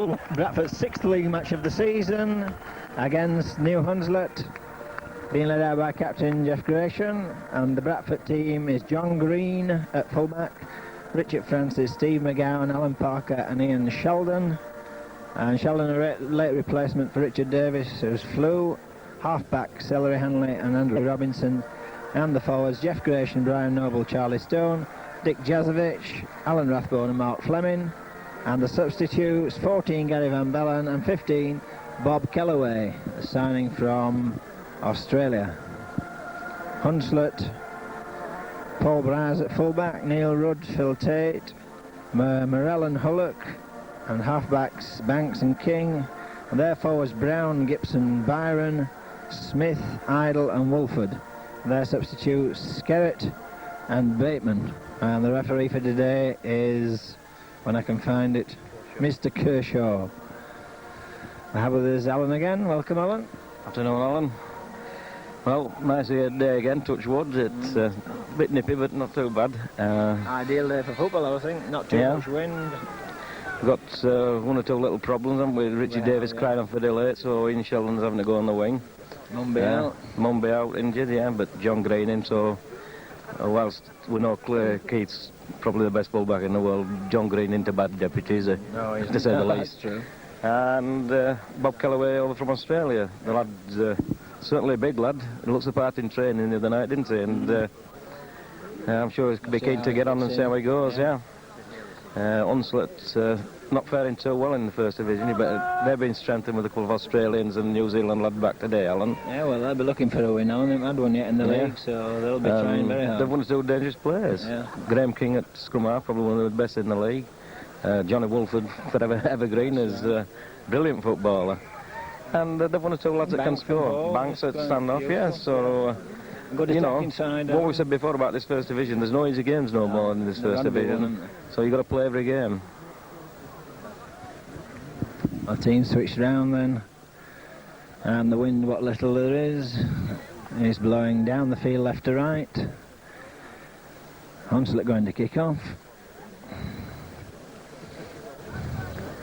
Bradford's 6th league match of the season against New Hunslet, being led out by captain Jeff Gratian, and the Bradford team is John Green at fullback, Richard Francis, Steve McGowan, Alan Parker and Ian Sheldon. And Sheldon a late replacement for Richard Davis, who's flew. Half-back Celery Hanley and Andrew Robinson, and the forwards Jeff Gratian, Brian Noble, Charlie Stone, Dick Jazovich, Alan Rathbone and Mark Fleming. And the substitutes 14 Gary Van Bellen and 15 Bob Kellaway, signing from Australia. Hunslet, Paul Braz at fullback, Neil Rudd, Phil Tate, Morell and Hullock, and halfbacks Banks and King. And their forwards Brown, Gibson, Byron, Smith, Idle and Wolford. Their substitutes Skerritt and Bateman. And the referee for today is, when I can find it, Mr. Kershaw. I have with us Alan again. Welcome, Alan. Afternoon, Alan. Well, nice day again, touch wood. It's a bit nippy, but not too bad. Ideal day for football, I think. Not too much wind. We've got one or two little problems, haven't we? Richie Davis crying off for delay, so Ian Sheldon's having to go on the wing. Mumby out, injured, but John Green in, so whilst we know Clay Keith's probably the best fullback in the world, John Green into bad deputies, to say the least. That's true. And Bob Kellaway over from Australia. The lad's certainly a big lad. He looks the part in training the other night, didn't he? And I'm sure he'll be keen to get on and see how he goes, Hunslet's not faring too well in the first division, but they've been strengthened with a couple of Australians and New Zealand lad back today, Alan. Yeah, well, they'll be looking for a win now. They haven't had one yet in the league, so they'll be trying very hard. They've one or two dangerous players. Graham King at scrum half, probably one of the best in the league. Johnny Wolford, forever evergreen, is a brilliant footballer. And they've one or two lads that can score. Banks at stand-off, so... Good attacking side. What we said before about this first division, there's no easy games no more in this first division. So you've got to play every game. Our team switched round then. And the wind, what little there is blowing down the field left to right. Hunslet going to kick off.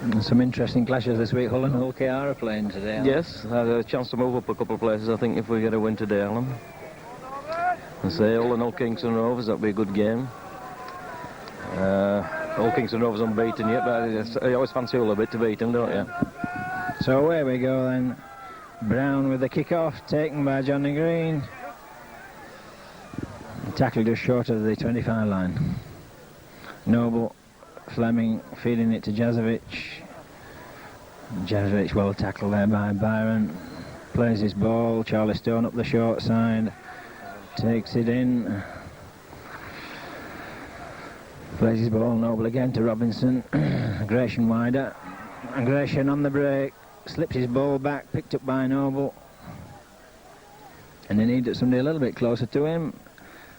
And some interesting clashes this week. Hull and Hull KR are playing today. Alan. Yes, I had a chance to move up a couple of places, I think, if we get a win today, Alan. And say Hull and Hull Kingston Rovers, that'll be a good game. Hull Kingston Rovers unbeaten yet, but I always fancy Hull a bit to beat them, don't you? So away we go then. Brown with the kick-off, taken by Johnny Green. Tackled just short of the 25 line. Noble, Fleming feeding it to Jazovich. Jazovich well tackled there by Byron. Plays his ball, Charlie Stone up the short side. Takes it in. Plays his ball, Noble again to Robinson. Gratian wider. And Gratian on the break. Slips his ball back, picked up by Noble. And they needed somebody a little bit closer to him.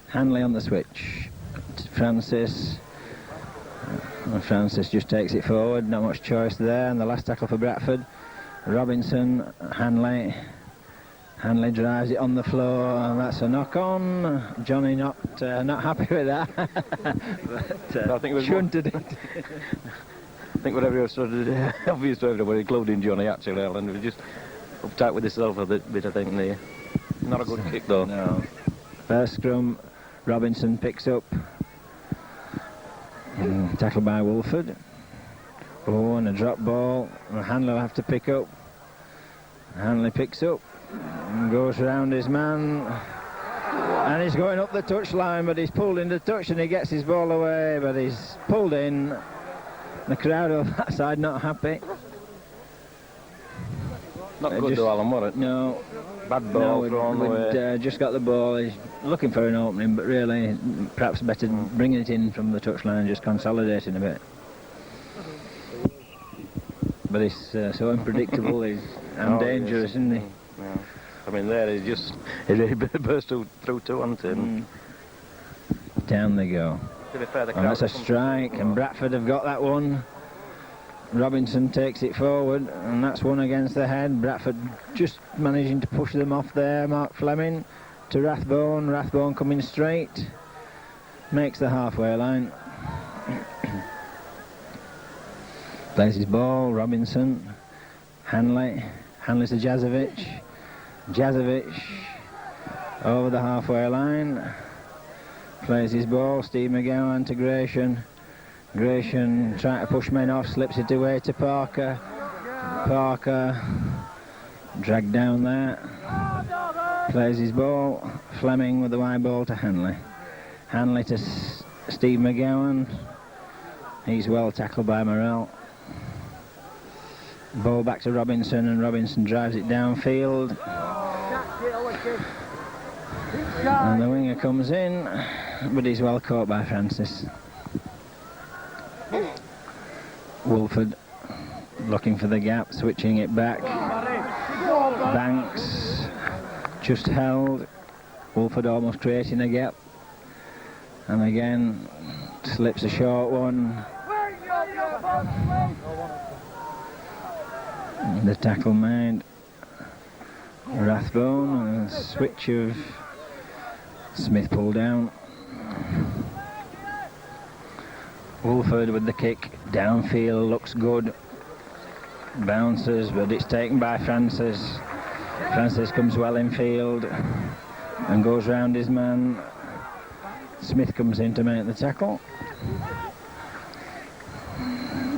Hanley on the switch. Francis. Francis just takes it forward, not much choice there. And the last tackle for Bradford. Robinson, Hanley. Hanley drives it on the floor, and that's a knock-on. Johnny not happy with that. But, I think it was shunted it. I think whatever was sort of obvious to everybody, including Johnny, actually, Alan, was just uptight with himself a bit, I think, there. Not a good kick, though. No. First scrum, Robinson picks up. Tackled by Wolford. Oh, and a drop ball. Hanley will have to pick up. Hanley picks up. And goes round his man, and he's going up the touchline, but he's pulled into touch and he gets his ball away, but he's pulled in. The crowd on that side not happy. Not good though, Alan, was it? No. Bad ball thrown away. Just got the ball, he's looking for an opening, but really perhaps better bringing it in from the touchline and just consolidating a bit. But he's so unpredictable and dangerous, isn't he? Yeah. I mean, there he burst through two on him. Down they go. To be fair, And that's a strike, and Bradford have got that one. Robinson takes it forward, and that's one against the head. Bradford just managing to push them off there. Mark Fleming to Rathbone. Rathbone coming straight. Makes the halfway line. Plays his ball, Robinson, Hanley to Jazovic, over the halfway line, plays his ball, Steve McGowan to Gratian trying to push men off, slips it away to Parker, dragged down there, plays his ball, Fleming with the wide ball to Hanley to Steve McGowan, he's well tackled by Morrell. Ball back to Robinson, and Robinson drives it downfield. And the winger comes in, but he's well caught by Francis. Wolford looking for the gap, switching it back. Banks just held. Wolford almost creating a gap. And again, slips a short one. The tackle made. Rathbone, and a switch of Smith pulled down. Wolford with the kick, downfield, looks good. Bounces, but it's taken by Francis. Francis comes well in field and goes round his man. Smith comes in to make the tackle.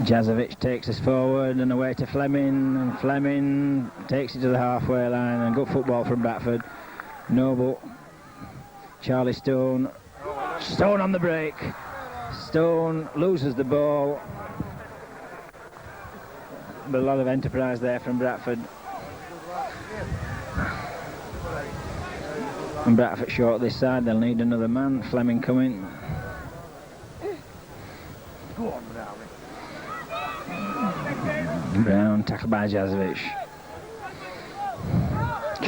Jazovic takes us forward and away to Fleming, and Fleming takes it to the halfway line, and good football from Bradford. Noble, Charlie Stone on the break. Stone loses the ball, but a lot of enterprise there from Bradford. And Bradford short this side, they'll need another man. Fleming coming. Brown tackled by Jazovic.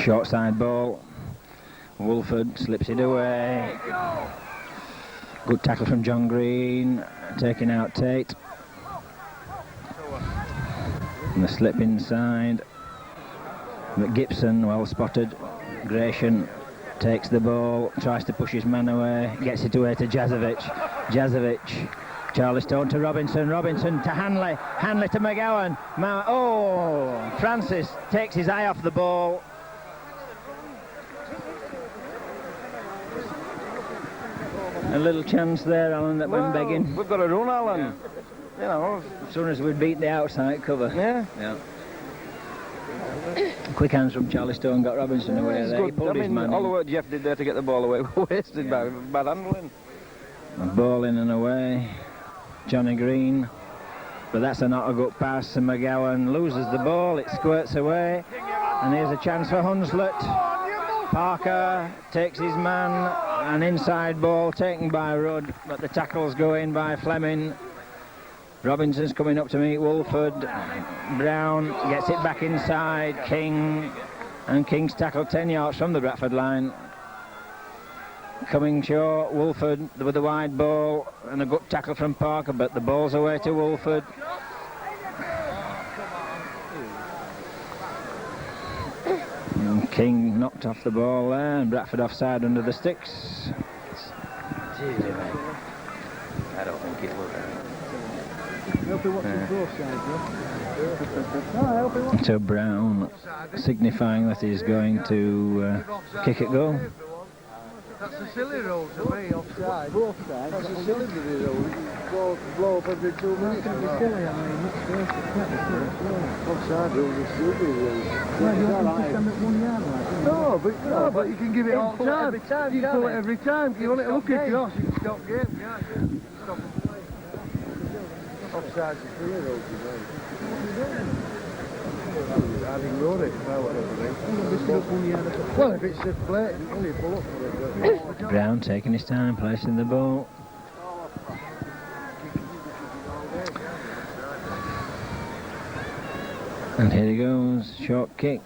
Short side ball. Wolford slips it away. Good tackle from John Green, taking out Tate. And the slip inside. But Gibson, well spotted. Gratian takes the ball, tries to push his man away, gets it away to Jazovic. Charlie Stone to Robinson to Hanley to McGowan. Francis takes his eye off the ball. A little chance there, Alan, that went begging. We've got to run, Alan. Yeah. You know, As soon as we'd beat the outside cover. Yeah. Quick hands from Charlie Stone, got Robinson away there. Good. He pulled his man all in. the work Jeff did there to get the ball away were wasted by bad handling. Ball in and away. Johnny Green, but that's not a good pass, and McGowan loses the ball, it squirts away, and here's a chance for Hunslet. Parker takes his man, an inside ball taken by Rudd, but the tackle's going by Fleming. Robinson's coming up to meet Wolford. Brown gets it back inside, King, and King's tackled 10 yards from the Bradford line. Coming short, Wolford with the wide ball, and a good tackle from Parker, but the ball's away to Wolford. And King knocked off the ball there, and Bradford offside under the sticks. I don't think it would. To Brown, signifying that he's going to kick it goal. That's a silly rule to me, offside. Both sides. That's a silly rule. Blow up every 2 minutes. That's silly, I mean. Offside rules are silly rules. Well, you want to them at 1 yard, like. No, but you can give it all time. Every time, you can pull it every time. You want it to look at yours, you can stop game, can't you? Stop and play. Offside's a silly rule to me. I didn't know it. Well, if it's a plate, you only pull up for it. Brown taking his time, placing the ball. And here he goes, short kick.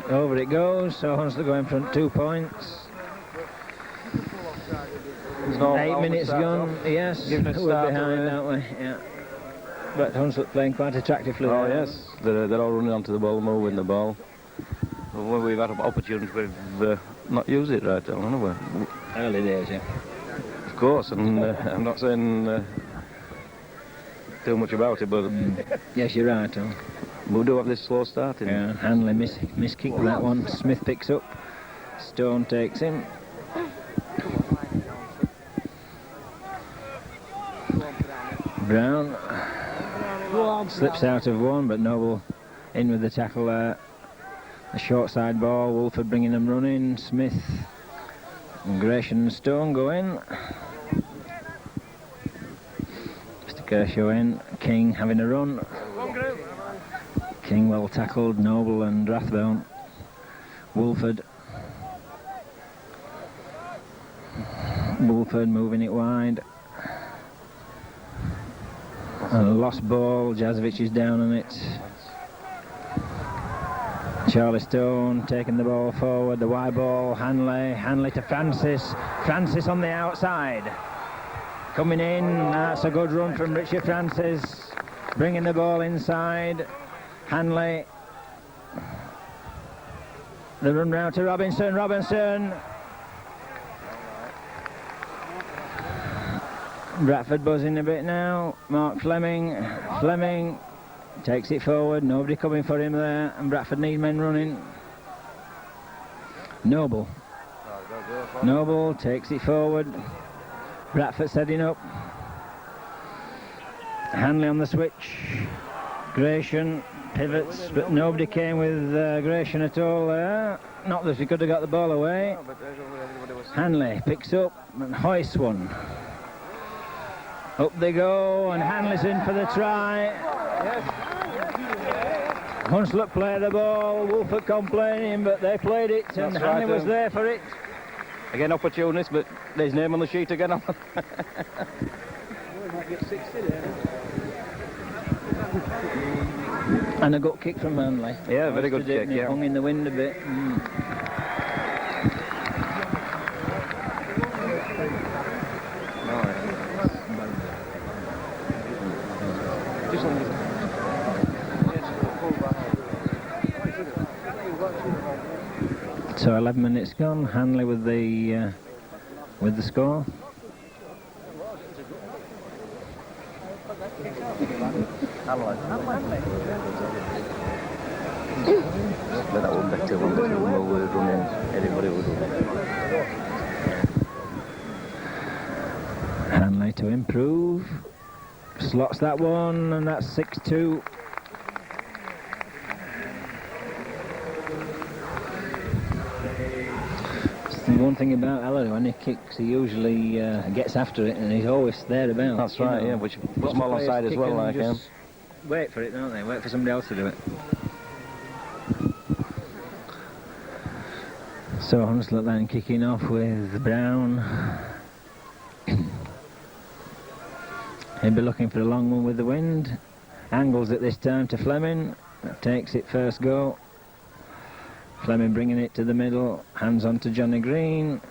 Over it goes, so Hunslet go in front 2 points. 8 minutes gone, yes, we're behind, aren't we? Yeah. But Hunslet playing quite attractively. Oh yes, they're all running onto the ball, moving the ball. When we've had opportunities, we've not used it right, haven't we? Early days, yeah. Of course, and I'm not saying too much about it, but Yes, you're right, Tom. we do have this slow starting. Yeah, Hanley miskicked that one. Smith picks up. Stone takes him. Brown slips out of one, but Noble in with the tackle there. The short side ball, Wolford bringing them running. Smith and Gratian and Stone go in. Mr. Kershaw in. King having a run. King well tackled. Noble and Rathbone. Wolford moving it wide. And a lost ball. Jazovic is down on it. Charlie Stone taking the ball forward, the wide ball, Hanley to Francis, Francis on the outside, coming in, that's a good run from Richard Francis, bringing the ball inside, Hanley, the run round to Robinson, Bradford buzzing a bit now, Mark Fleming, takes it forward, nobody coming for him there, and Bradford need men running. Noble takes it forward, Bradford setting up. Hanley on the switch, Gratian pivots, but nobody came with Gratian at all there. Not that he could have got the ball away. Hanley picks up and hoists one. Up they go, and Hanley's in for the try. Hunslet play the ball, Wolford complaining, but they played it, and Hanley was there for it. Again, opportunist, but there's name on the sheet again. And a good kick from Hanley. Yeah, very good kick, yeah. Hung in the wind a bit. So 11 minutes gone. Hanley with the score. But that won't be too long. We're running. Everybody will do. Hanley to improve. Slots that one, and that's 6-2. One thing about Ellery, when he kicks, he usually gets after it, and he's always thereabouts. That's right, yeah, which puts him on side as well, like him. Wait for it, don't they? Wait for somebody else to do it. So Hunslet then kicking off with Brown. He'll be looking for a long one with the wind. Angles it this time to Fleming. Takes it first go. Fleming bringing it to the middle, hands on to Johnny Green.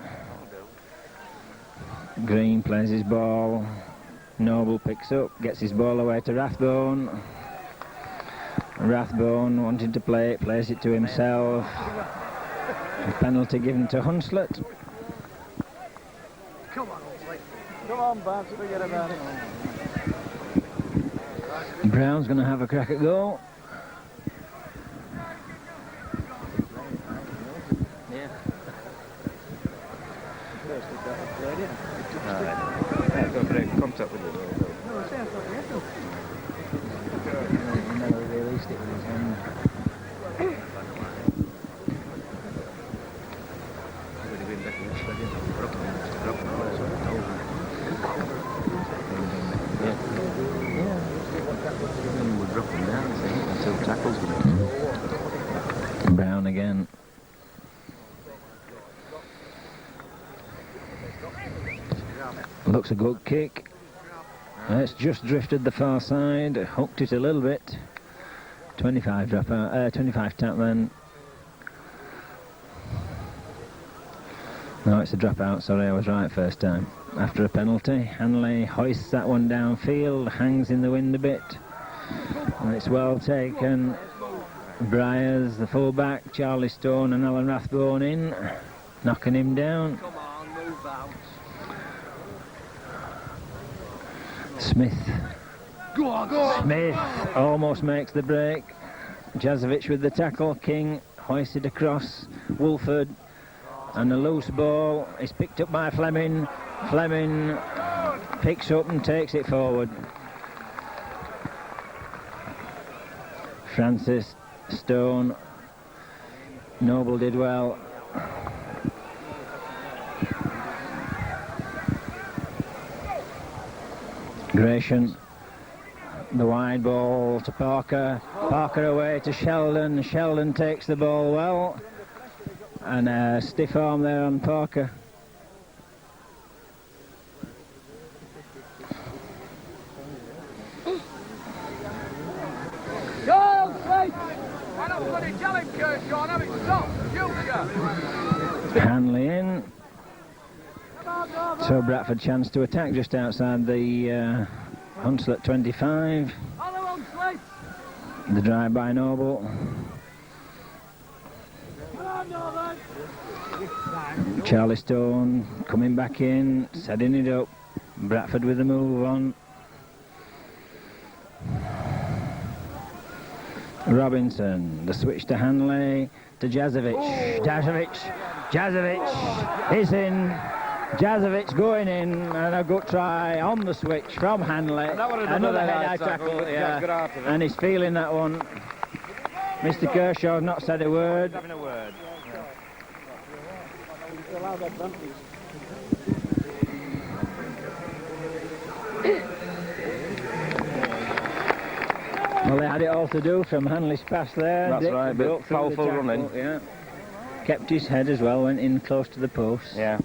Green plays his ball. Noble picks up, gets his ball away to Rathbone. Rathbone wanting to play it, plays it to himself. A penalty given to Hunslet. Come on, Hunslet. Come on, Babs, forget about it. Brown's going to have a crack at goal. Contact with it. No, it sounds like you He never released it with his hand. Brown again. Looks a good kick. It's just drifted the far side, hooked it a little bit. 25 drop out, 25 tap then. No, it's a drop out, sorry, I was right first time. After a penalty, Hanley hoists that one downfield, hangs in the wind a bit. And it's well taken. Briers, the fullback, Charlie Stone and Alan Rathbone in, knocking him down. Come on, move out. Smith Go on, go on. Smith almost makes the break. Jazovic with the tackle. King hoisted across. Wolford. And a loose ball is picked up by Fleming. Fleming picks up and takes it forward. Francis, Stone. Noble did well. Gratian, the wide ball to Parker. Parker away to Sheldon. Sheldon takes the ball well. And a stiff arm there on Parker. Hanley in. So Bradford chance to attack just outside the Hunslet 25. The drive by Noble. Charlie Stone coming back in, setting it up. Bradford with the move on. Robinson, the switch to Hanley, to Jazovic. Jazovic is in. Jazovic going in, and a good try on the switch from Hanley. Another head-eye tackle, yeah. And he's feeling that one. Mr. Kershaw not said a word. Well, they had it all to do from Hanley's pass there. That's Dick right, but powerful running. Yeah. Kept his head as well, went in close to the post. Yeah.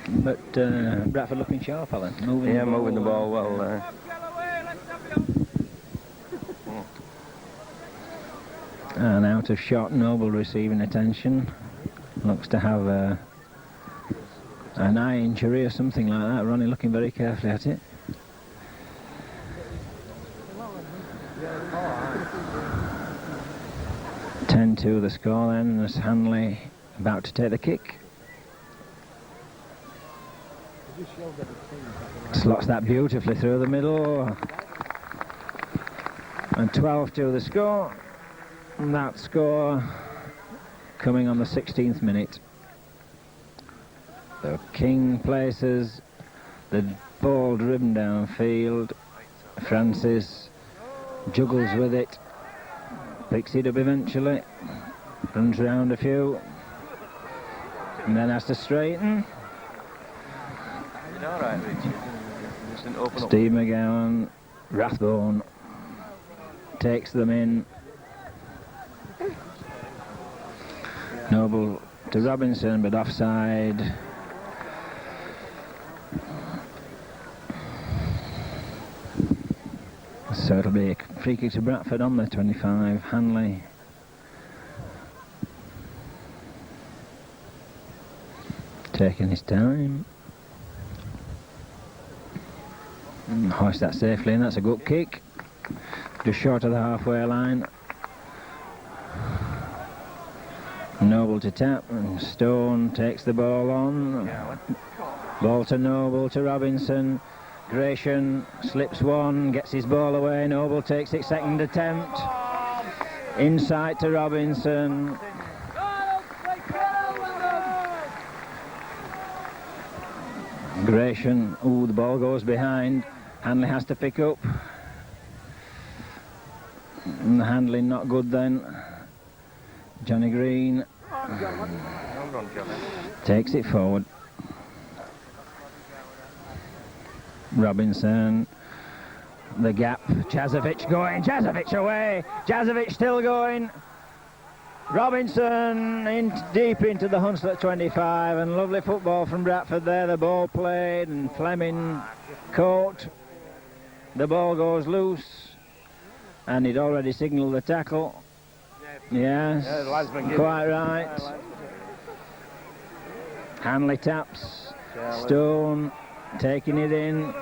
But Bradford looking sharp, Alan. Moving the ball well. And out of shot, Noble receiving attention. Looks to have an eye injury or something like that. Ronnie looking very carefully at it. (10-2) the score then, as Hanley about to take the kick. Slots that beautifully through the middle. And 12-2 the score. And that score coming on the 16th minute. So King places the ball driven downfield. Francis juggles with it. Picks it up eventually. Runs round a few. And then has to straighten. All right, Richard. Steve McGowan, Rathbone takes them in. Noble to Robinson, but offside. So it'll be a free kick to Bradford on the 25. Hanley. Taking his time. Hoist that safely in, that's a good kick. Just short of the halfway line. Noble to tap, and Stone takes the ball on. Ball to Noble, to Robinson. Gratian slips one, gets his ball away. Noble takes it, second attempt. Inside to Robinson. Gratian, ooh, the ball goes behind. Hanley has to pick up. And the handling not good then. Johnny Green takes it forward. Robinson, the gap. Jazovic going. Jazovic away. Jazovic still going. Robinson in deep into the Hunslet 25, and lovely football from Bradford there. The ball played and Fleming caught. The ball goes loose, and he'd already signalled the tackle. Yes, quite right. Hanley taps. Stone taking it in.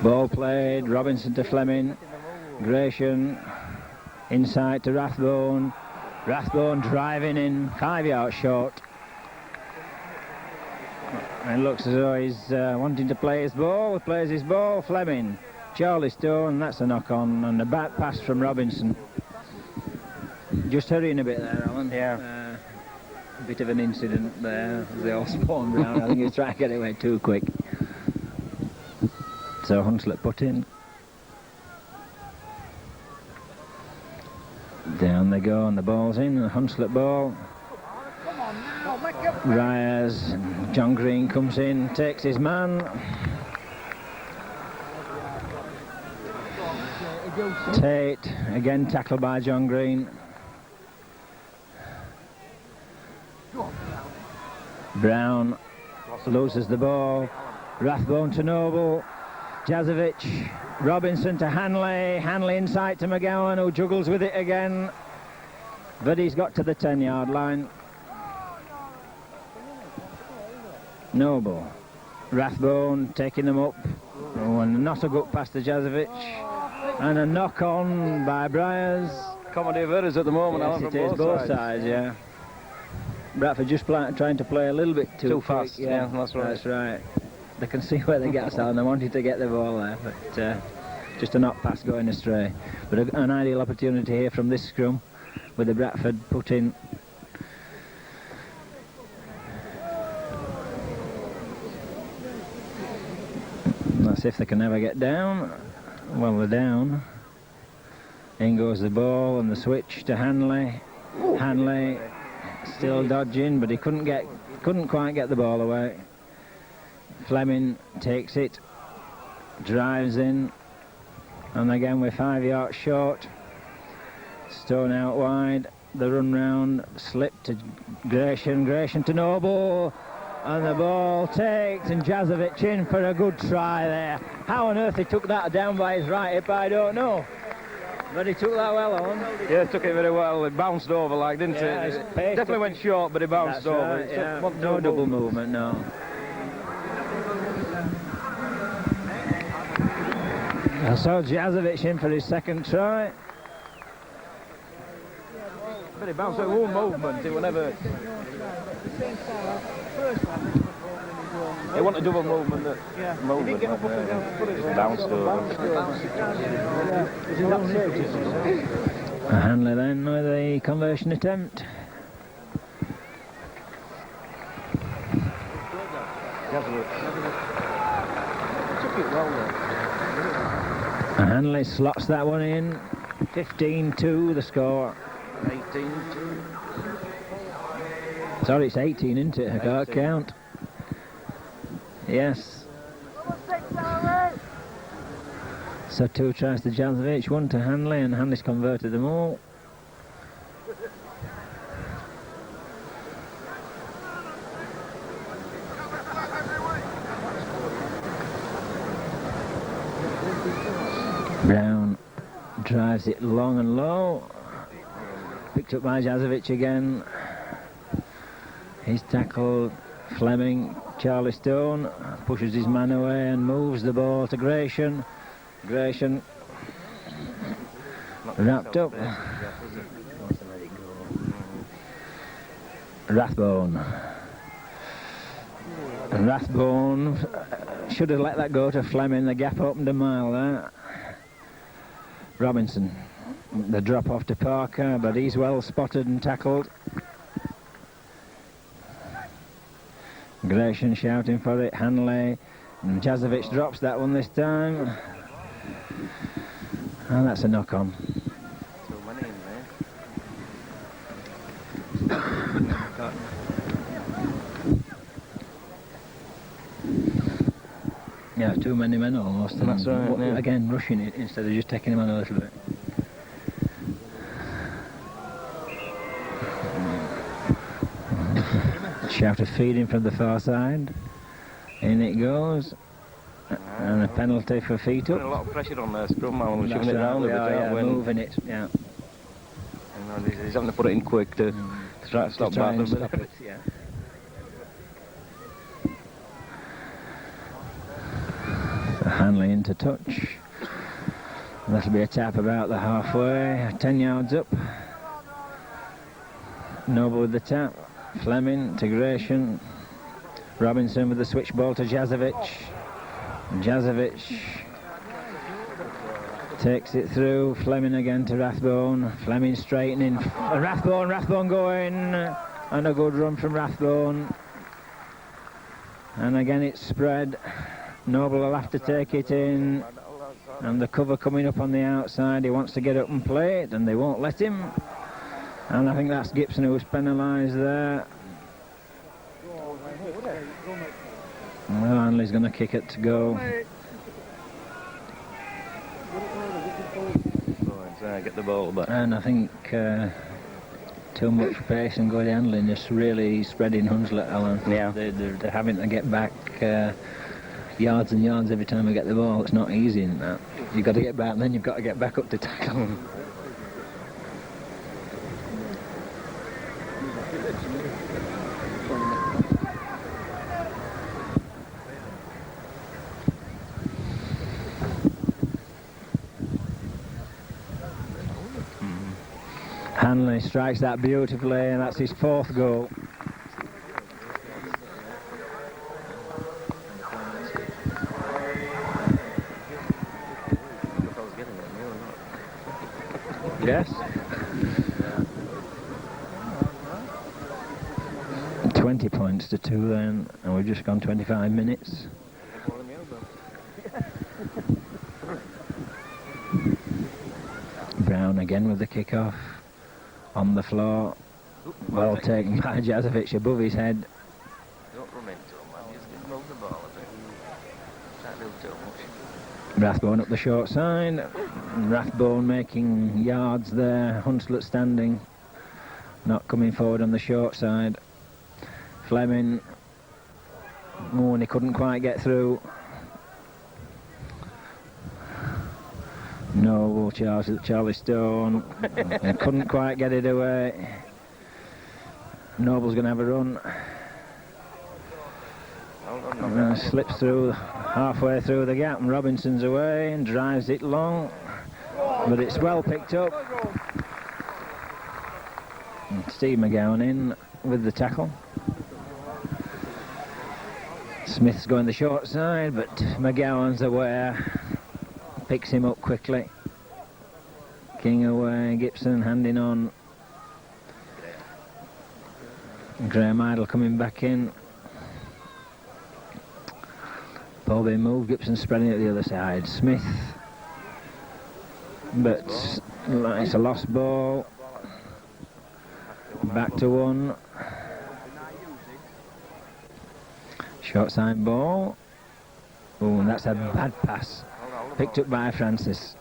Ball played. Robinson to Fleming. Gratian inside to Rathbone. Rathbone driving in, 5 yards short. And it looks as though he's wanting to play his ball. Plays his ball. Fleming. Charlie Stone. That's a knock on. And a back pass from Robinson. Just hurrying a bit there, Alan. Yeah. A bit of an incident there as they all spawned round. I think he was trying to get away too quick. So Hunslet put in. Down they go and the ball's in. The Hunslet ball. Ryers. John Green comes in, takes his man. Tate, again tackled by John Green. Brown loses the ball. Rathbone to Noble. Jazovic. Robinson to Hanley. Hanley inside to McGowan, who juggles with it again. But he's got to the 10-yard line. Noble. Rathbone taking them up. Oh, and not a good pass to Jazovic. And a knock on by Briers. Comedy of errors at the moment. Yes, it is both sides, yeah. Bradford just trying to play a little bit too fast. Quick, yeah, that's right. That's right. They can see where the gaps are and they wanted to get the ball there, but just a knock pass going astray. But an ideal opportunity here from this scrum with the Bradford put in. Let's see if they can ever get down. Well, they're down. In goes the ball and the switch to Hanley. Hanley still dodging, but he couldn't quite get the ball away. Fleming takes it, drives in, and again we're 5 yards short. Stone out wide, the run round, slip to Gratian to Noble, and the ball takes, and Jazovic in for a good try there. How on earth he took that down by his right hip, I don't know. But he took that well on. Yeah, he took it very well. It bounced over, like, didn't it? It definitely went short, but it bounced over. Right, yeah. No double movement, no. So Jazovic in for his second try. But it bounced over, one movement. It was never. They want a double movement. Movement. Bounced over. Hanley then with a conversion attempt. Hanley slots that one in. 15-2 the score. 18-2. Sorry, it's 18, isn't it? I can't count. Yes. So 2 tries to Jazovic, 1 to Hanley, and Hanley's converted them all. Brown drives it long and low. Picked up by Jazovic again. He's tackled. Fleming, Charlie Stone pushes his man away and moves the ball to Gratian. Gratian wrapped up. Rathbone. And Rathbone should have let that go to Fleming. The gap opened a mile there. Robinson. The drop off to Parker, but he's well spotted and tackled. Gratian shouting for it, Hanley, and Jazovic drops that one this time. And that's a knock on. So many in there. Yeah, too many men almost. And that's right, yeah. Again, rushing it instead of just taking him on a little bit. Shout of feeding from the far side. In it goes. And a penalty for feet up. Putting a lot of pressure on there, scrum man. We're shoving it Right, round a bit. yeah, moving it, yeah. And he's having to put it in quick to try to stop that. Yeah. Hanley into touch. That'll be a tap about the halfway, 10 yards up. Noble with the tap. Fleming to Gratian. Robinson with the switch ball to Jazovic. Jazovic takes it through. Fleming again to Rathbone. Fleming straightening. Rathbone going. And a good run from Rathbone. And again it's spread. Noble will have to take it in. And the cover coming up on the outside. He wants to get up and play it, and they won't let him. And I think that's Gibson who was penalised there. Well, Hanley's going to kick it to go. Get the ball back. And I think too much pace and good handling is really spreading Hunslet, Alan. Yeah. They're having to get back yards and yards every time we get the ball. It's not easy in that. You've got to get back, and then you've got to get back up to tackle. Hanley strikes that beautifully, and that's his 4th goal. Yes. 20 points to 2 then, and we've just gone 25 minutes. Brown again with the kick-off. On the floor. Well taken by Jazovic above his head. Don't run into him, man. Just move the ball a bit. Can't do too much. Rathbone up the short side. Rathbone making yards there. Hunslet standing. Not coming forward on the short side. Fleming. Oh, and he couldn't quite get through. No, Charlie Stone. And couldn't quite get it away. Noble's going to have a run. Slips through halfway through the gap, and Robinson's away and drives it long. But it's well picked up. And Steve McGowan in with the tackle. Smith's going the short side, but McGowan's aware. Picks him up quickly. King away, Gibson handing on. Graham Idle coming back in. Ball being moved, Gibson spreading it the other side. Smith. But it's a lost ball. Back to 1. Short side ball. Oh, and that's a bad pass. Picked up by Francis.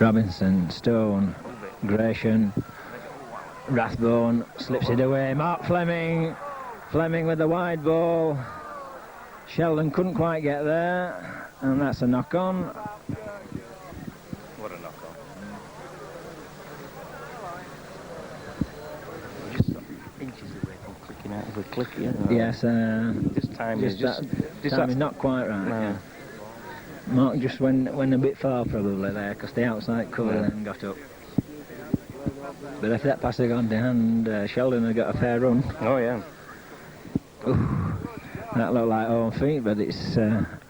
Robinson, Stone, Gratian, Rathbone slips it away. Mark Fleming. Fleming with the wide ball. Sheldon couldn't quite get there, and that's a knock-on. What a knock-on. Inches away from clicking out of a click, yeah. Yes, This time is not quite right. No. Yeah. Mark just went a bit far probably there, because the outside cover then got up. But if that pass had gone down, Sheldon had got a fair run. Oh, yeah. Ooh, that looked like home feet, but it's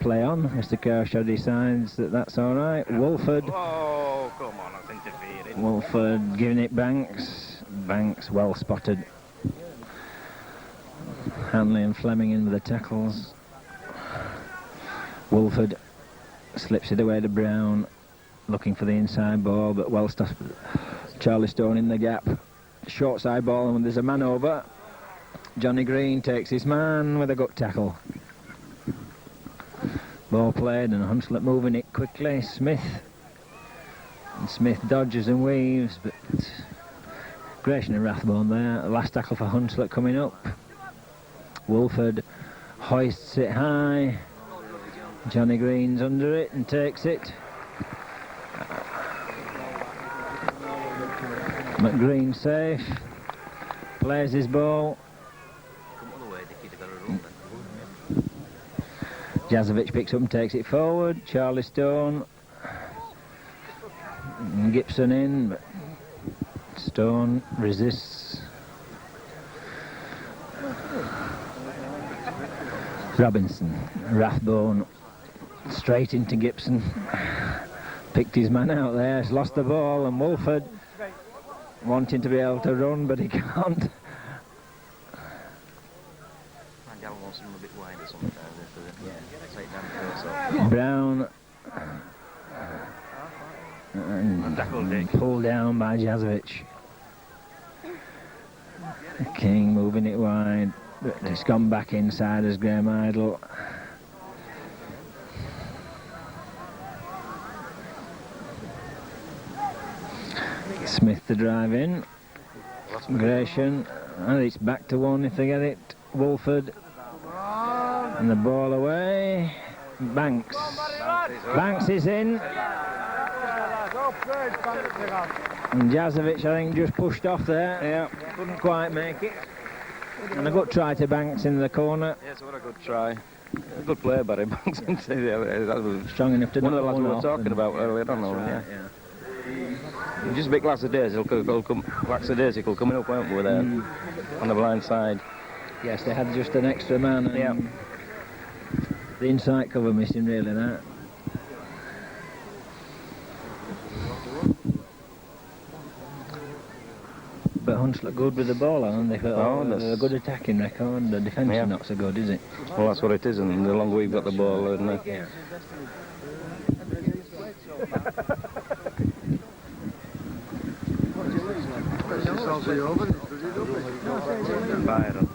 play on. Mr. Kershaw decides that that's all right. Wolford. Oh, come on, that's interfering. Wolford giving it Banks. Banks well spotted. Hanley and Fleming in with the tackles. Wolford slips it away to Brown, looking for the inside ball, but well stopped. Charlie Stone in the gap. Short side ball, and there's a man over. Johnny Green takes his man with a gut tackle. Ball played, and Hunslet moving it quickly. Smith. And Smith dodges and weaves, but Gratian and Rathbone there. Last tackle for Hunslet coming up. Wolford hoists it high. Johnny Green's under it and takes it. McGreen safe. Plays his ball. Jazovic picks up and takes it forward. Charlie Stone. And Gibson in, but Stone resists. Robinson, Rathbone, straight into Gibson. Picked his man out there, has lost the ball, and Wolford wanting to be able to run, but he can't. Brown and pulled down by Jazovic. King moving it wide, but it's gone back inside as Graham Idle. Smith to drive in. Gratian, and it's back to one if they get it. Wolford, and the ball away. Banks. Banks is in. And Jazovic, I think, just pushed off there. Yeah, couldn't quite make it. And a good try to Banks in the corner. Yes, what a good try. A good play, Barry Banks. That was strong enough to one of the lads we were off talking about earlier. I don't know. Right, yeah. Just a bit lackadaisical coming up, weren't we, there on the blind side. Yes, they had just an extra man. And the inside cover missing, really, that. But Hunt's look good with the ball on, they've got a good attacking record. The defence is not so good, is it? Well, that's what it is, and the longer we've got the ball, isn't it? Yeah. Byron.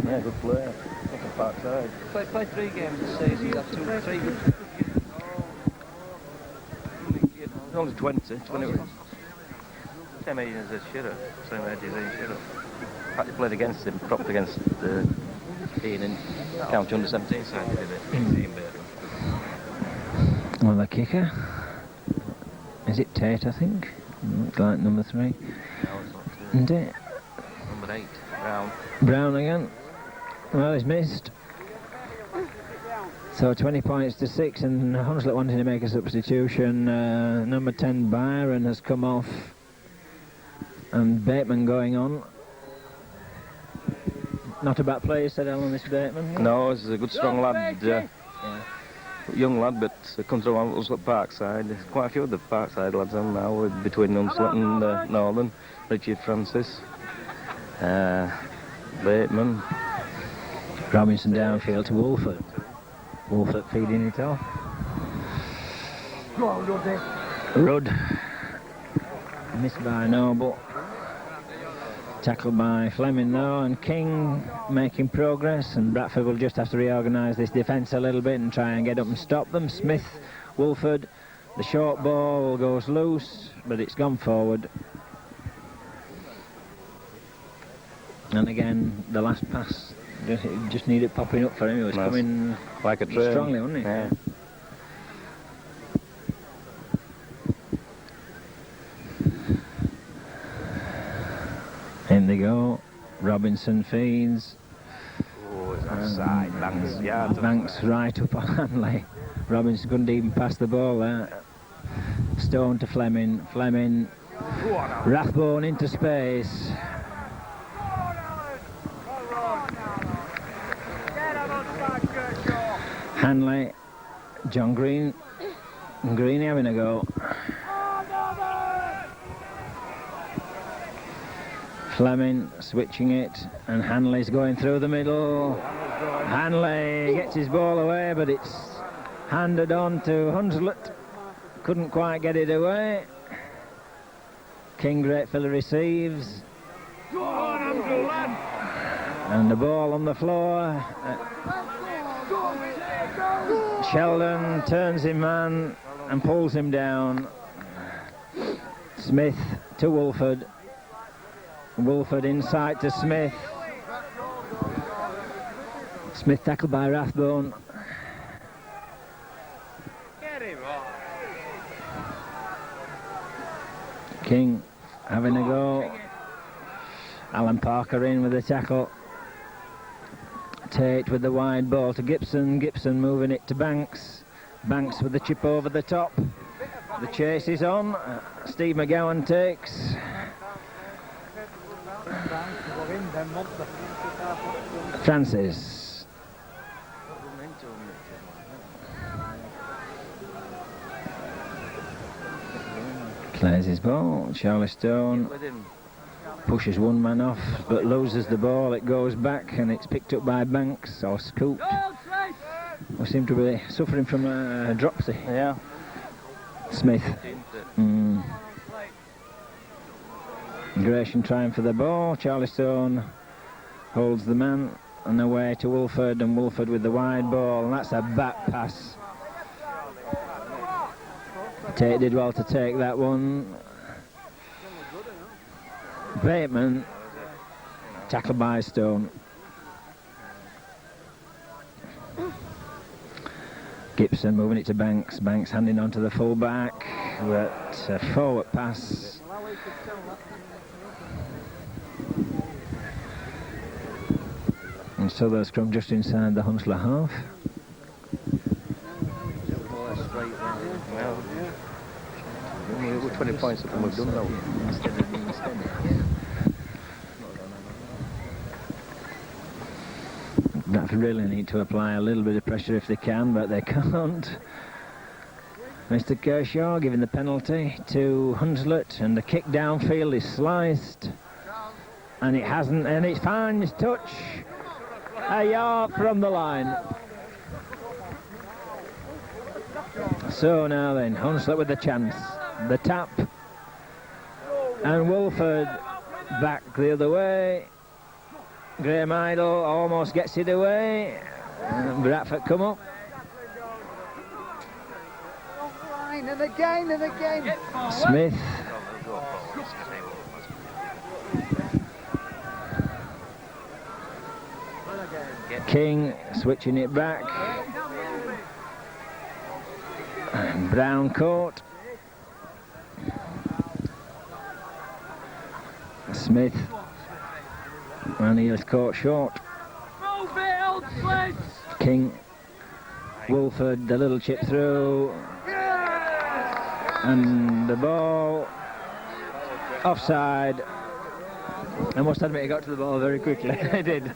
Yeah, good player. That's a far side. Played 3 games this season, he's had 3 good. He's only 20. Same age as Shearer. Same age as Shearer. In fact, he played against him, propped against Ian in county under 17 side, he did it. Well, the kicker. Is it Tate, I think? Looks like number 3. No, it's not. Isn't it? Number 8, Brown. Brown again. Well, he's missed. So 20 points to 6, and Hunslet wanting to make a substitution. Number 10, Byron, has come off. And Bateman going on. Not a bad player, said Alan, this Bateman. No, he's a good, strong lad. Young lad, but comes from Hunslet Parkside. There's quite a few of the Parkside lads on now, between Hunslet and Northern. Richard Francis, Bateman. Robinson downfield to Wolford. Wolford feeding it off. Rudd. Missed by Noble. Tackled by Fleming though, and King making progress, and Bradford will just have to reorganise this defence a little bit and try and get up and stop them. Smith, Wolford, the short ball goes loose, but it's gone forward. And again, the last pass, just needed popping up for him. He was coming like a train. Strongly, wasn't he? Yeah. In they go. Robinson feeds. Oh, it's offside. Banks right up on Hanley. Robinson couldn't even pass the ball there. Stone to Fleming. Fleming. Rathbone into space. Hanley. John Green. And Green having a go. Fleming switching it, and Hanley's going through the middle. Hanley gets his ball away, but it's handed on to Hunslet. Couldn't quite get it away. King gratefully receives. And the ball on the floor. Sheldon turns him man and pulls him down. Smith to Wolford. Wolford inside to Smith. Smith tackled by Rathbone. King having a go. Alan Parker in with the tackle. Tate with the wide ball to Gibson. Gibson moving it to Banks. Banks with the chip over the top. The chase is on. Steve McGowan takes. Francis. Plays his ball. Charlie Stone pushes one man off but loses the ball. It goes back and it's picked up by Banks or scooped. We seem to be suffering from a dropsy. Yeah. Smith. Gratian trying for the ball. Charlie Stone holds the man and away to Wolford, and Wolford with the wide ball, and that's a back pass. Tate did well to take that one. Bateman tackled by Stone. Gibson moving it to Banks. Banks handing on to the full back, but a forward pass. And so the scrum just inside the Hunslet half. We're 20 points up and we've done that. Bradford really need to apply a little bit of pressure if they can, but they can't. Mr. Kershaw giving the penalty to Hunslet, and the kick downfield is sliced, and it hasn't, and it finds touch a yard from the line. So now then, Hunslet with the chance, the tap, and Wolford back the other way. Graham Idle almost gets it away. Bradford come up. And again and again. Smith. King switching it back. And Brown caught. Smith. And he was caught short. King. Wolford, the little chip through. And the ball offside. I must admit he got to the ball very quickly. He did.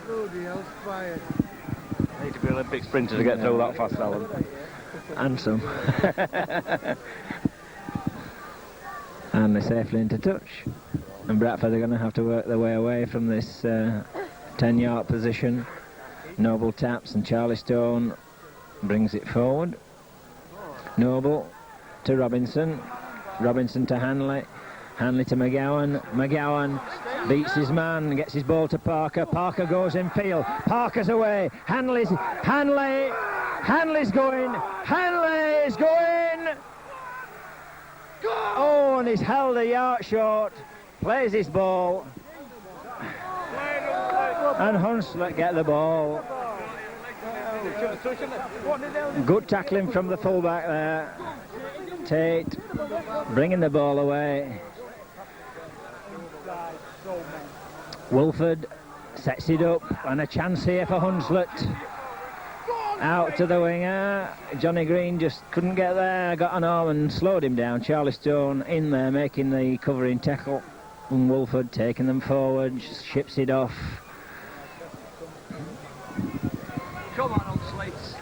Bloody hell, fired. Need to be Olympic sprinter to get through that fast, Alan. And some. And they're safely into touch. And Bradford are going to have to work their way away from this 10-yard position. Noble taps and Charlie Stone brings it forward. Noble to Robinson. Robinson to Hanley. Hanley to McGowan. McGowan beats his man, gets his ball to Parker. Parker goes in field. Parker's away. Hanley's going. Hanley's going. Oh, and he's held a yard short. Plays his ball. And Hunslet get the ball. Good tackling from the fullback there. Tate bringing the ball away. Wolford sets it up, and a chance here for Hunslet. Out to the winger. Johnny Green just couldn't get there, got an arm and slowed him down. Charlie Stone in there making the covering tackle, and Wolford taking them forward, ships it off. Come on, Slates.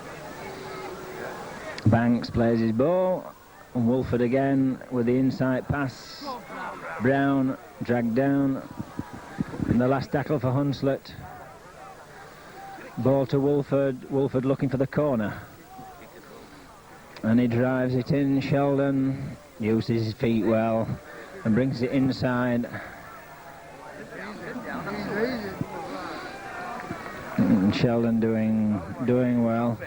Banks plays his ball, and Wolford again with the inside pass. Brown dragged down, and the last tackle for Hunslet. Ball to Wolford. Wolford looking for the corner, and he drives it in. Sheldon uses his feet well and brings it inside. And Sheldon doing well.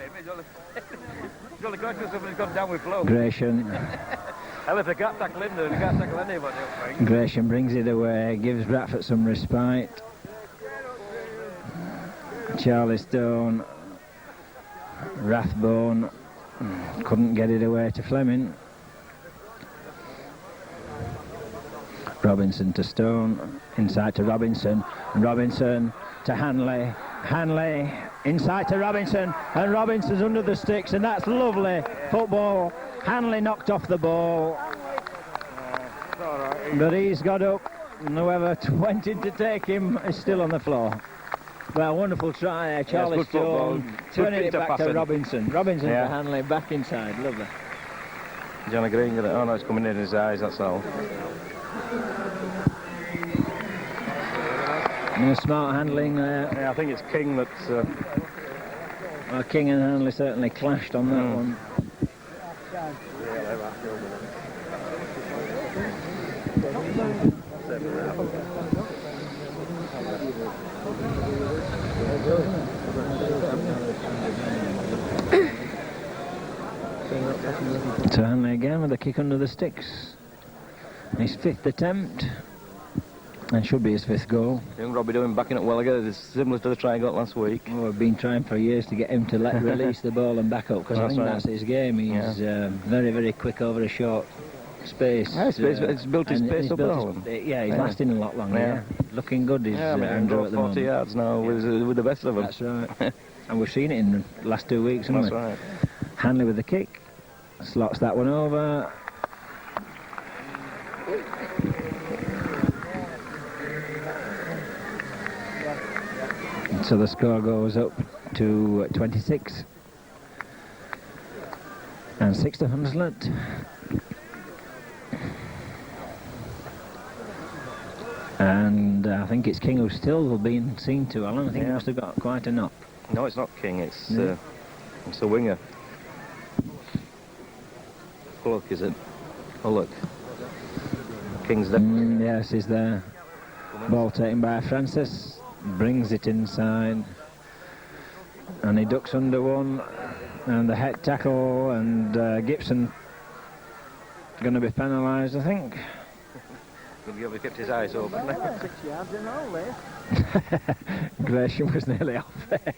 Gratian. Gratian brings it away, gives Bradford some respite. Charlie Stone, Rathbone couldn't get it away to Fleming. Robinson to Stone, inside to Robinson, and Robinson to Hanley. Hanley inside to Robinson, and Robinson's under the sticks, and that's lovely football. Hanley knocked off the ball, but he's got up and whoever attempted to take him is still on the floor. Well, wonderful try there, Charlie good football. Stone, Good turning it bit of back to passing. Robinson. Robinson Yeah. to Hanley, back inside, lovely. Johnny Green got it. Oh no, it's coming in his eyes, that's all. No smart handling there. Yeah, I think it's King that's... Well, King and Hanley certainly clashed on that one. So Hanley again with a kick under the sticks. His 5th attempt. And should be his 5th goal. Young Robbie doing backing it well again. It's similar to the try he got last week. Oh, I've been trying for years to get him to release the ball and back up, because I That's think right. that's his game. He's very, very quick over a short space. Yeah, it's built his and pace he's up built well. He's lasting a lot longer. Yeah. Looking good, he's Yeah, I mean, Andrew got at the 40 moment. yards now with the best of them. That's right. And we've seen it in the last 2 weeks, haven't That's we? right. Hanley with the kick. Slots that one over. So the score goes up to 26. And 6 to Hunslet. And I think it's King who's still being seen to, Alan. I think he must have got quite a knock. No, it's not King, it's a winger. Look, is it? Oh, look. King's there. Yes, he's there. Ball taken by Francis. Brings it inside. And he ducks under one. And the head tackle, and Gibson going to be penalised, I think. He kept his eyes open. 6 yards in all this. Gresham was nearly off there.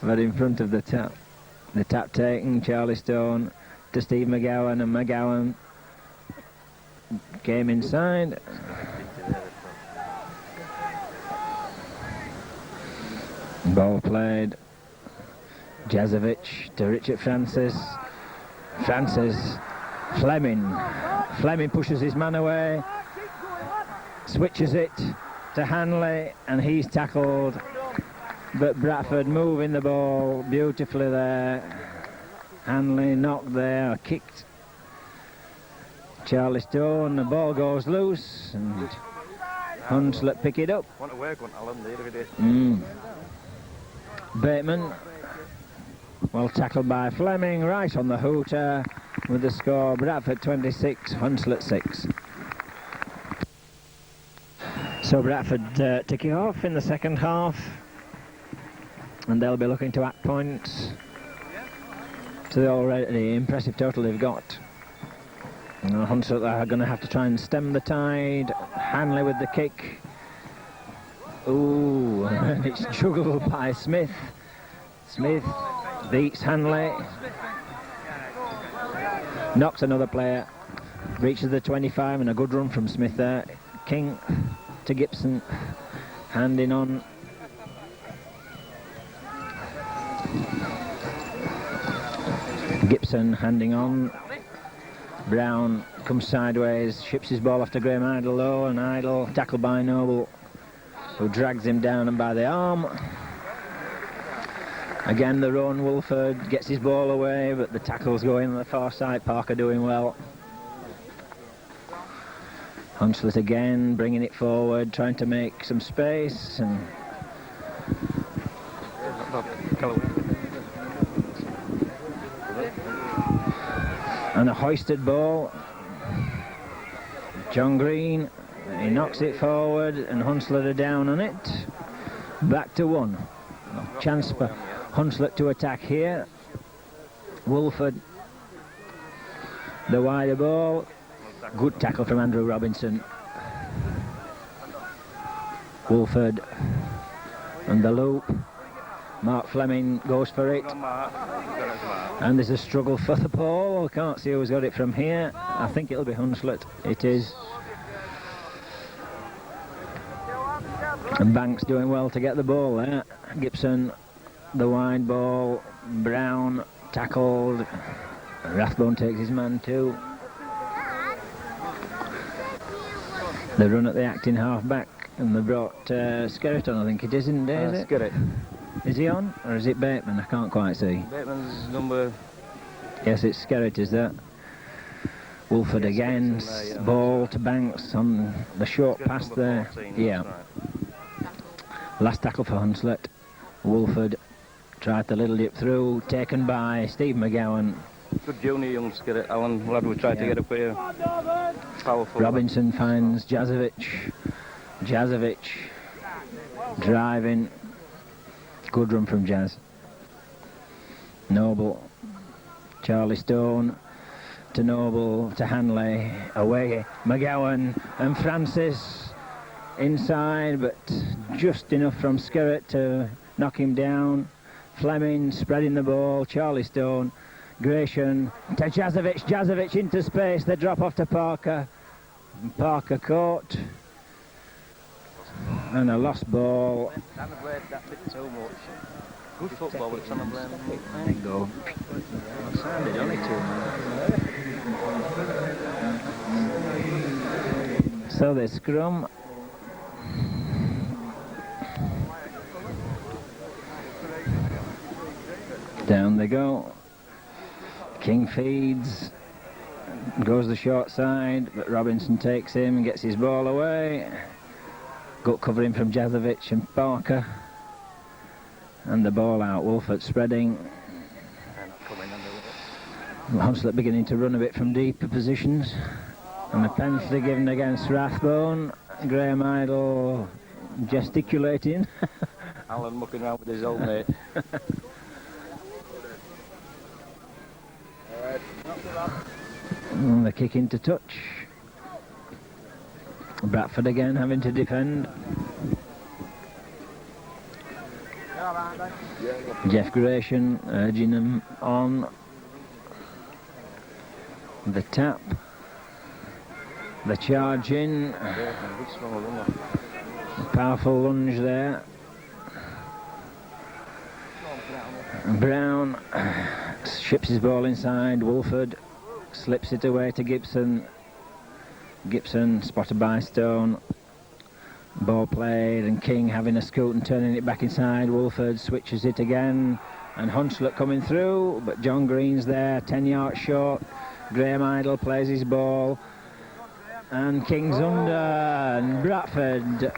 But in front of the tap. The tap taken, Charlie Stone to Steve McGowan, and McGowan came inside. Ball played. Jazovic to Richard Francis. Francis. Fleming. Fleming pushes his man away. Switches it to Hanley, and he's tackled. But Bradford moving the ball beautifully there. Hanley knocked there, kicked. Charlie Stone, the ball goes loose, and Hunslet pick it up. Want to work on Alan, there. Bateman, well tackled by Fleming, right on the hooter, with the score Bradford 26, Hunslet 6. So Bradford to kick off in the second half, and they'll be looking to add points to the already impressive total they've got. Hunslet are going to have to try and stem the tide. Hanley with the kick. Ooh, and it's juggled by Smith. Smith beats Hanley. Knocks another player. Reaches the 25, and a good run from Smith there. King to Gibson. Handing on. Gibson handing on. Brown comes sideways, ships his ball off to Graham Idle low, and Idle tackled by Noble, who drags him down and by the arm. Again, the Rowan Wolford gets his ball away, but the tackles go in on the far side. Parker doing well. Hunslet again, bringing it forward, trying to make some space, and a hoisted ball. John Green, he knocks it forward, and Hunslet are down on it. Back to one. Chance for Hunslet to attack here. Wolford, the wider ball. Good tackle from Andrew Robinson. Wolford and the loop. Mark Fleming goes for it. And there's a struggle for the ball. I can't see who's got it from here. I think it'll be Hunslet. It is. And Banks doing well to get the ball there. Gibson, the wide ball. Brown tackled. Rathbone takes his man too. They run at the acting half-back, and they brought Skerritt on, I think it is, isn't it? Is it? Skerritt. Is he on, or is it Bateman? I can't quite see. Bateman's number... Yes, it's Skerritt, is that? Wolford again, ball to Banks on the short pass there. 14, yeah. Right. Last tackle for Hunslet. Wolford tried the little dip through, taken by Steve McGowan. Good junior young Skerritt, Alan. Lad we tried to get up here. Powerful. Robinson finds Jazovic. Jazovic driving. Good run from Jazz. Noble. Charlie Stone to Noble, to Hanley, away McGowan and Francis inside, but just enough from Skerritt to knock him down. Fleming spreading the ball, Charlie Stone, Gratian to Jazovic, Jazovic into space, the drop off to Parker. Parker caught. And a lost ball. Trying to blame that bit too much. Good football, but trying to blame Let go. Sounded only 2 minutes. So they scrum. Down they go. King feeds. Goes the short side, but Robinson takes him and gets his ball away. Gut covering from Jazovic and Parker. And the ball out. Wolford spreading. Hunslet beginning to run a bit from deeper positions. And a penalty given against Rathbone. Graham Idle gesticulating. Alan mucking around with his old mate. And the kick into touch. Bradford again having to defend. Jeff Gratian urging them on. The tap. The charge in. Powerful lunge there. Brown ships his ball inside. Wolford slips it away to Gibson. Gibson spotted by Stone. Ball played, and King having a scoot and turning it back inside. Wolford switches it again, and Hunslet coming through, but John Green's there, 10 yards short. Graham Idle plays his ball, and King's under, and Bradford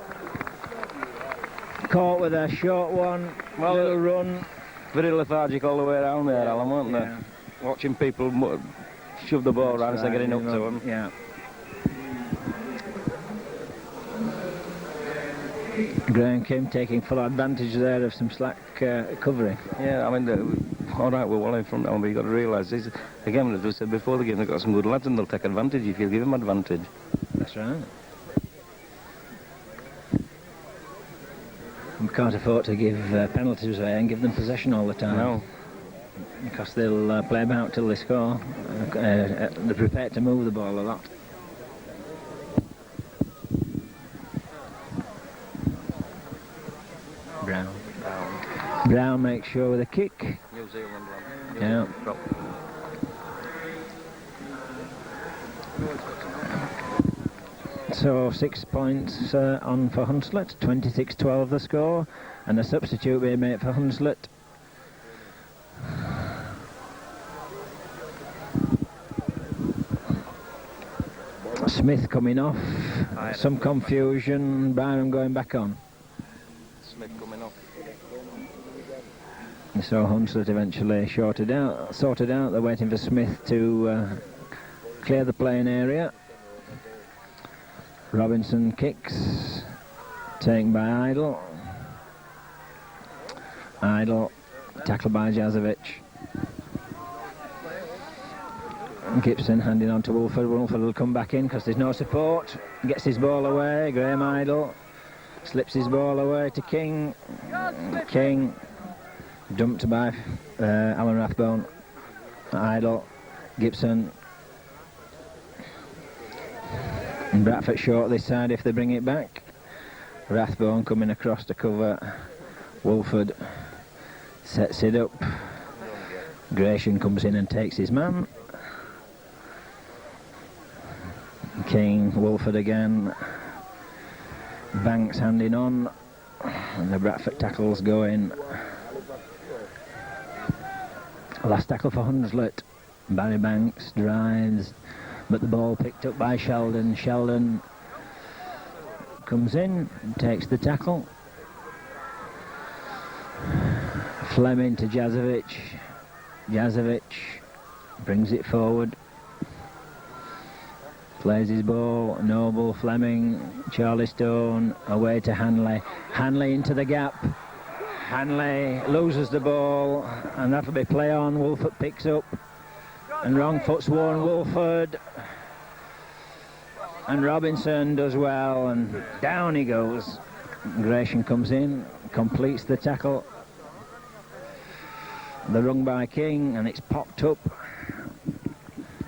caught with a short one. Well, little run. Very lethargic all the way around there, Alan, weren't they? Watching people shove the ball around as they're getting up to them. Yeah. Graham Kim taking full advantage there of some slack covering. Yeah, I mean, all right, we're well in front now, but you've got to realise, again, as we said before the game, they've got some good lads and they'll take advantage if you give them advantage. That's right. We can't afford to give penalties away and give them possession all the time. No. Because they'll play about till they score. They're prepared to move the ball a lot. Brown makes sure with a kick. New Zealand one. Yeah. So 6 points on for Hunslet, 26-12 the score, and a substitute being made for Hunslet. Smith coming off, some confusion, Byram going back on. Smith coming off. So Hunslet eventually sorted out, they're waiting for Smith to clear the playing area. Robinson kicks, taken by Idle. Idle, tackled by Jazovic. Gibson handing on to Wolford. Wolford will come back in because there's no support. Gets his ball away. Graham Idle slips his ball away to King. King dumped by Alan Rathbone. Idle, Gibson. And Bradford short this side if they bring it back. Rathbone coming across to cover. Wolford sets it up. Gratian comes in and takes his man. King, Wolford again. Banks handing on, and the Bradford tackles going. Last tackle for Hunslet. Barry Banks drives, but the ball picked up by Sheldon. Sheldon comes in, takes the tackle. Fleming to Jazovic. Jazovic brings it forward. Plays his ball. Noble, Fleming, Charlie Stone, away to Hanley. Hanley into the gap. Hanley loses the ball, and that'll be play on. Wolford picks up, and wrong foot's worn Wolford. And Robinson does well, and down he goes. Gratian comes in, completes the tackle. The rung by King, and it's popped up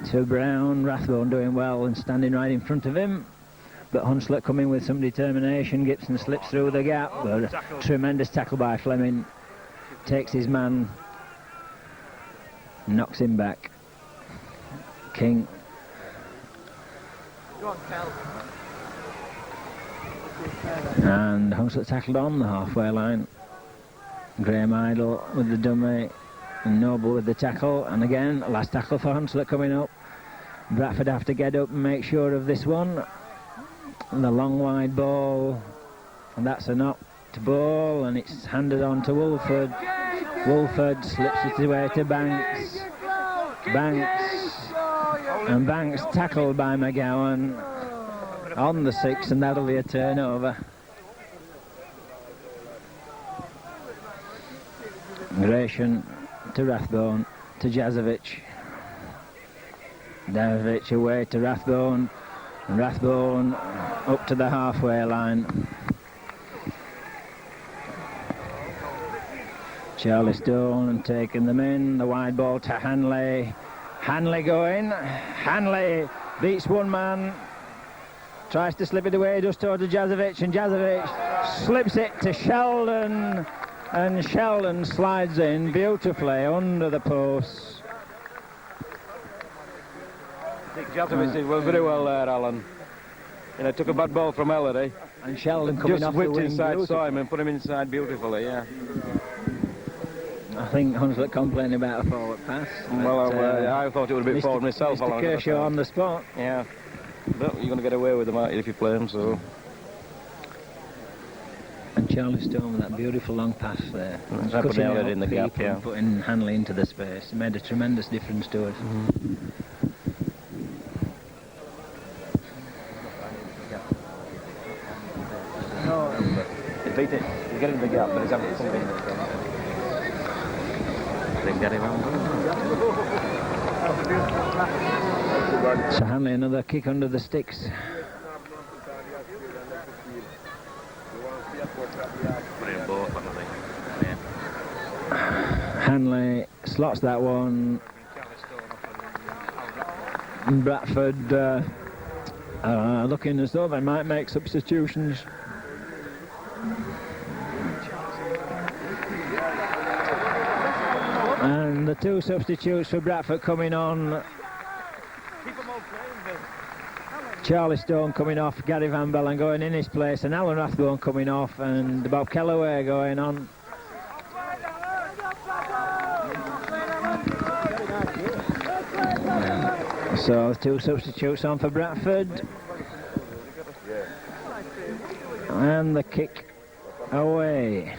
to Brown. Rathbone doing well and standing right in front of him, but Hunslet coming with some determination. Gibson slips through the gap, but a tremendous tackle by Fleming. Takes his man, knocks him back. King. Go on, Cal. And Hunslet tackled on the halfway line. Graham Idle with the dummy, and Noble with the tackle, and again last tackle for Hunslet coming up. Bradford have to get up and make sure of this one. And the long wide ball, and that's a knocked ball, and it's handed on to Wolford. Wolford slips it away to Banks. Banks, and Banks tackled by McGowan on the 6, and that'll be a turnover. Gratian to Rathbone, to Jazovic. Jazovic away to Rathbone. Rathbone up to the halfway line. Charlie Stone taking them in. The wide ball to Hanley. Hanley going. Hanley beats one man. Tries to slip it away just towards Jazovic, and Jazovic slips it to Sheldon. And Sheldon slides in beautifully under the post. I think Jazovic did very well there, Alan. You know, took a bad ball from Ellery. And Sheldon coming just off the whipped wing inside beautifully. Simon, put him inside beautifully, yeah. I think Hunslet complaining about a forward pass. Well, I thought it would have been forward myself. Mr. Kershaw on the spot. Yeah. But you're going to get away with them, aren't you, if you play them, so... And Charlie Stone with that beautiful long pass there. Putting Ellery in the gap, yeah. Putting Hanley into the space. It made a tremendous difference to us. He's getting in the gap, but he's having something in the gap. Then get him on. So Hanley, another kick under the sticks. Hanley slots that one. Bradford looking as though they might make substitutions. And the two substitutes for Bradford coming on. Charlie Stone coming off, Gary Van Bellen going in his place, and Alan Rathbone coming off, and Bob Kellaway going on. So two substitutes on for Bradford. And the kick away.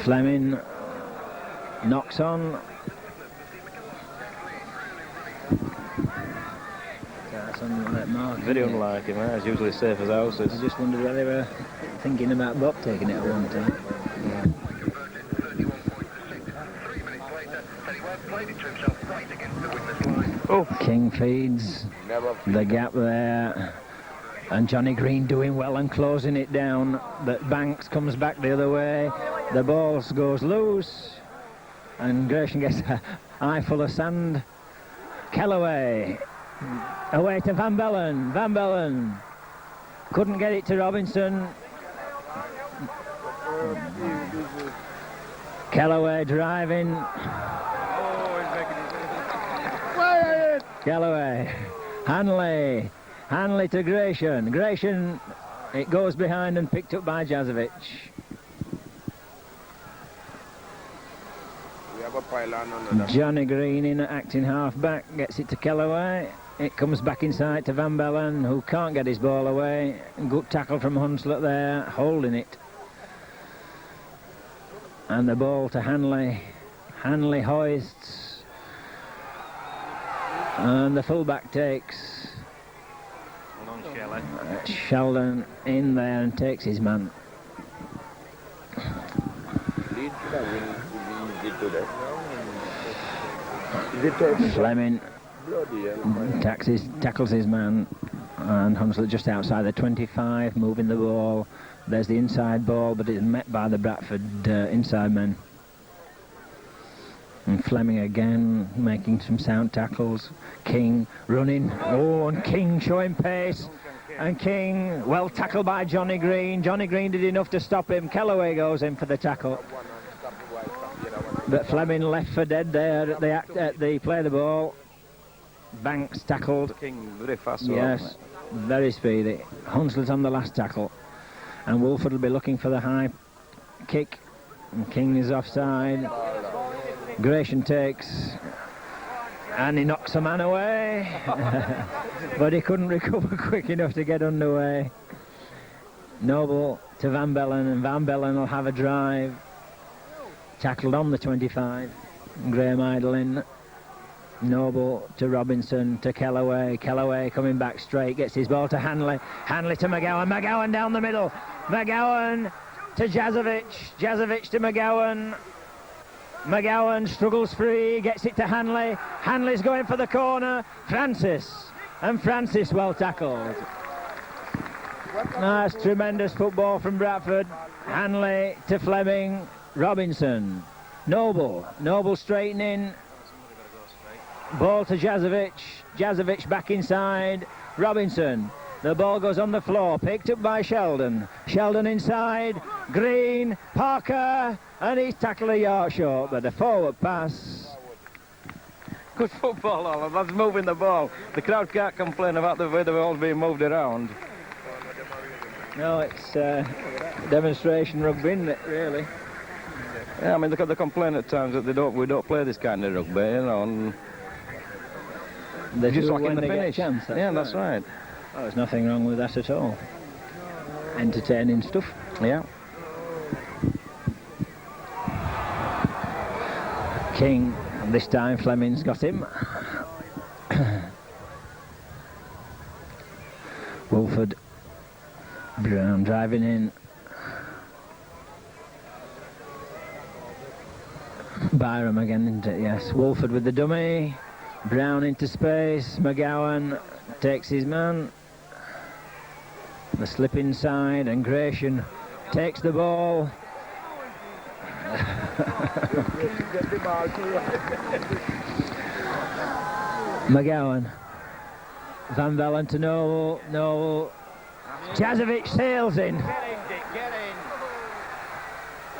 Fleming knocks on. Very unlike him, he's usually safe as houses. I just wondered whether they were thinking about Bob taking it at one time. Oh. King feeds the gap there, and Johnny Green doing well and closing it down, but Banks comes back the other way. The ball goes loose, and Gratian gets an eye full of sand. Kellaway away to Van Bellen. Van Bellen couldn't get it to Robinson. Kellaway driving. Kellaway. Hanley to Gratian. Gratian It goes behind and picked up by Jazovic. We have a pylon on the Johnny Green in at acting half-back, gets it to Kellaway. It comes back inside to Van Bellen, who can't get his ball away. Good tackle from Hunslet there, holding it. And the ball to Hanley. Hanley hoists. And the fullback takes. Sheldon in there and takes his man. Fleming tackles his man, and Hunslet just outside the 25, moving the ball. There's the inside ball, but it's met by the Bradford inside men. And Fleming again making some sound tackles. King running. Oh, and King showing pace. And King, well tackled by Johnny Green. Johnny Green did enough to stop him. Kellaway goes in for the tackle. But Fleming left for dead there at the play of the ball. Banks tackled. King very fast. Yes, very speedy. Hunslet on the last tackle. And Wolford will be looking for the high kick. And King is offside. Gratian takes. And he knocks a man away. But he couldn't recover quick enough to get underway. Noble to Van Bellen, and Van Bellen will have a drive. Tackled on the 25. Graham Idlin. Noble to Robinson to Kellaway. Kellaway coming back straight, gets his ball to Hanley. Hanley to McGowan. McGowan down the middle. McGowan to Jazovic. Jazovic to McGowan. McGowan struggles free, gets it to Hanley. Hanley's going for the corner. Francis. And Francis well tackled. Nice, tremendous football from Bradford. Hanley to Fleming. Robinson. Noble. Noble straightening. Ball to Jazovic. Jazovic back inside. Robinson. The ball goes on the floor. Picked up by Sheldon. Sheldon inside. Green. Parker. And he's tackled a yard short, but a forward pass. Good football, Alan. That's moving the ball. The crowd can't complain about the way the ball's being moved around. No, it's demonstration rugby, isn't it, really? Yeah, I mean, they complain at times that we don't play this kind of rugby, you know, and They just do like in when the they get a finish. chance, That's right. Oh, there's nothing wrong with that at all. Entertaining stuff. Yeah. King, and this time Fleming's got him. Wolford. Brown driving in. Byram again, isn't it? Yes. Wolford with the dummy. Brown into space. McGowan takes his man. The slip inside, and Gratian takes the ball. McGowan. Van Bellen to Noble. Noble. Jazovic sails in.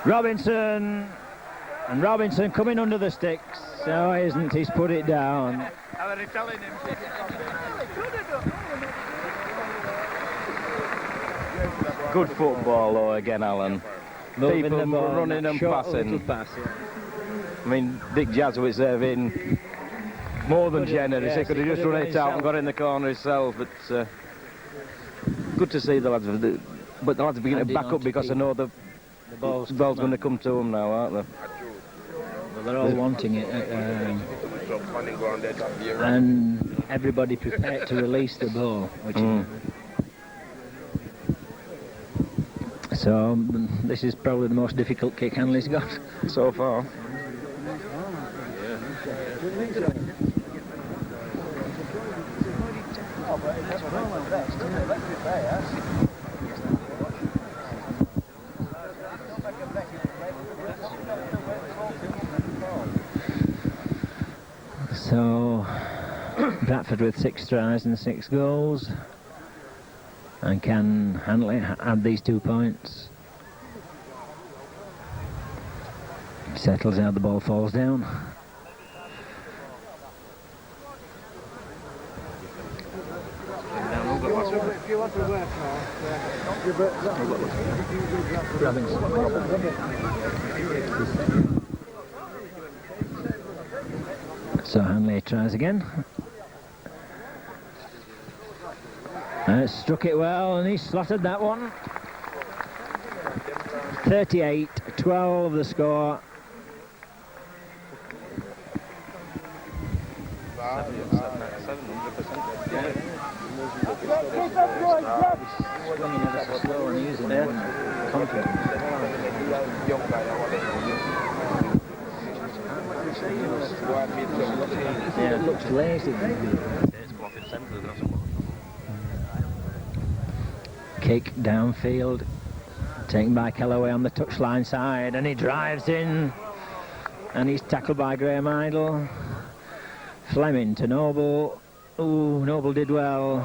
Robinson. And Robinson coming under the sticks. So isn't he's put it down. Good football, though, again, Alan. Moving People the ball, running and short passing. little pass, yeah. I mean, Dick Jazovic there been more than generous. yes, He could have he just could have run done it out and himself. got in the corner himself. But good to see the lads. But the lads are beginning to Andy back on up to because I keep know the ball's going to come to them now, aren't they? Well, they're all wanting it. And everybody prepared to release the ball. Which So this is probably the most difficult kick Hanley's got. So far. So Bradford with 6 tries and 6 goals. And can Hanley add these 2 points? Settles out, the ball falls down. So Hanley tries again. Struck it well, and he slotted that one. 38-12 the score. Yeah, it looks lazy. Kick downfield, taken by Kellaway on the touchline side, and he drives in, and he's tackled by Graham Idle. Fleming to Noble. Ooh, Noble did well.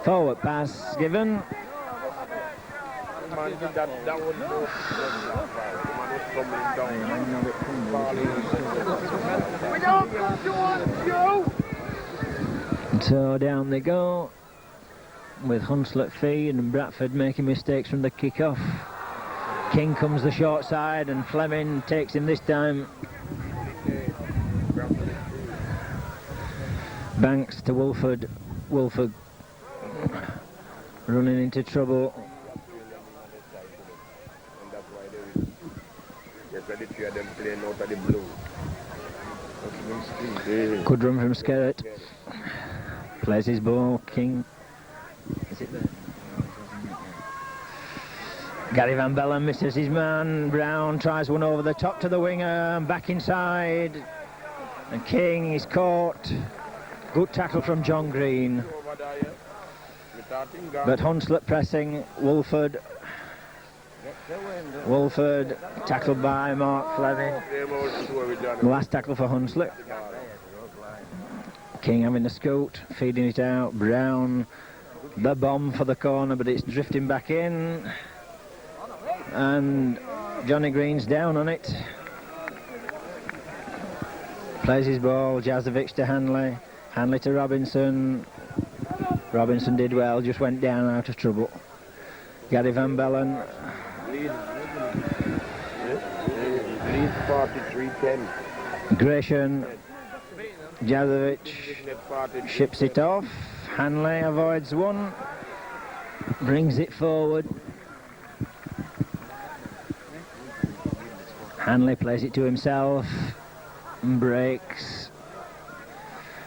Forward pass given. So down they go, with Hunslet feed and Bradford making mistakes from the kick-off. King comes the short side and Fleming takes him this time. Banks to Wolford. Wolford running into trouble. Good run from Skerritt. Plays his ball. King. Is it there? Gary Van Bellen misses his man. Brown tries one over the top to the winger and back inside. And King is caught. Good tackle from John Green. But Hunslet pressing. Wolford. Wolford tackled by Mark Fleming. Last tackle for Hunslet. King having the scoot, feeding it out. Brown, the bomb for the corner, but it's drifting back in. And Johnny Green's down on it. Plays his ball. Jazovic to Hanley. Hanley to Robinson. Robinson did well, just went down out of trouble. Gary Van Bellen. Lead 43-10. Gratian. Jazovic ships it off. Hanley avoids one. Brings it forward. Hanley plays it to himself. And breaks.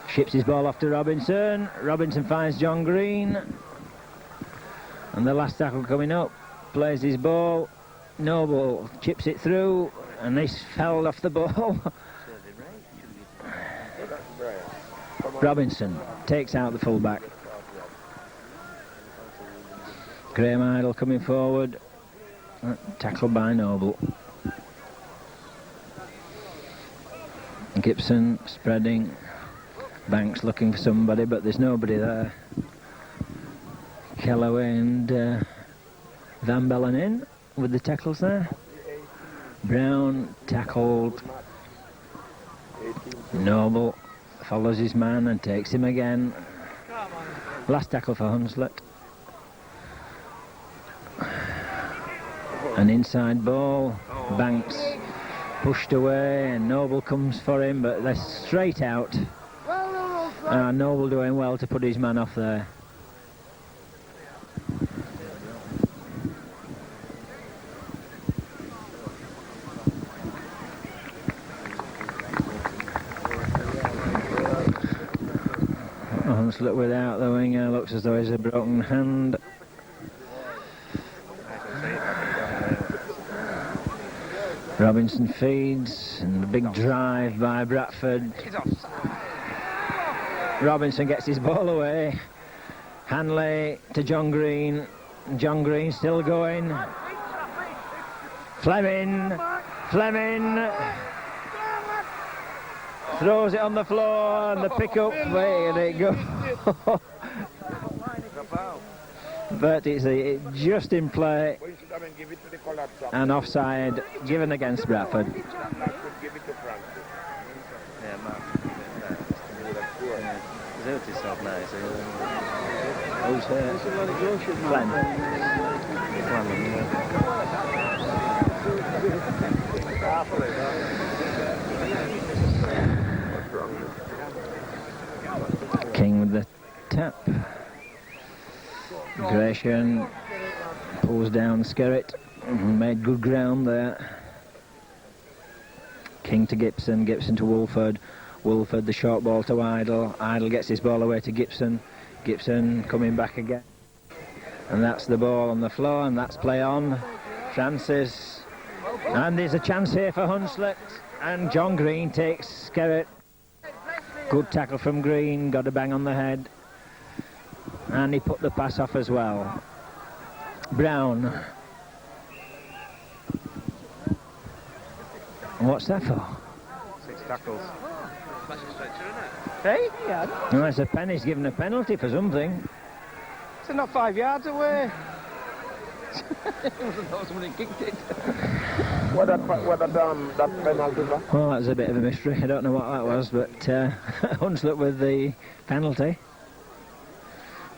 Ships his ball off to Robinson. Robinson finds John Green. And the last tackle coming up. Plays his ball. Noble chips it through. And this fell off the ball. Robinson takes out the fullback. Graham Idle coming forward. Tackled by Noble. Gibson spreading. Banks looking for somebody, but there's nobody there. Kellaway and Van Bellen in with the tackles there. Brown tackled. Noble follows his man and takes him again. Last tackle for Hunslet. An inside ball. Banks pushed away and Noble comes for him, but they're straight out. Noble doing well to put his man off there. Hunslet without the winger, looks as though he's a broken hand. Robinson feeds, and a big drive by Bradford. Robinson gets his ball away. Hanley to John Green. John Green still going. Fleming. Fleming throws it on the floor, and the pick up. There it goes. But it's just in play. And offside given against Bradford. Yeah, Mark. Who's here? Glenn. King with the tap. Gratian pulls down Skerritt. Made good ground there. King to Gibson, Gibson to Wolford. Wolford the short ball to Idle. Idle gets his ball away to Gibson. Gibson coming back again. And that's the ball on the floor, and that's play on. Francis. And there's a chance here for Hunslet. And John Green takes Skerritt. Good tackle from Green, got a bang on the head. And he put the pass off as well. Brown. What's that for? 6 tackles. Hey? Yeah. Oh, it's a pen. He's given a penalty for something. It's not 5 yards away. It wasn't those when he kicked it. What that penalty was? Well, that's a bit of a mystery. I don't know what that was, but Hunslet with the penalty.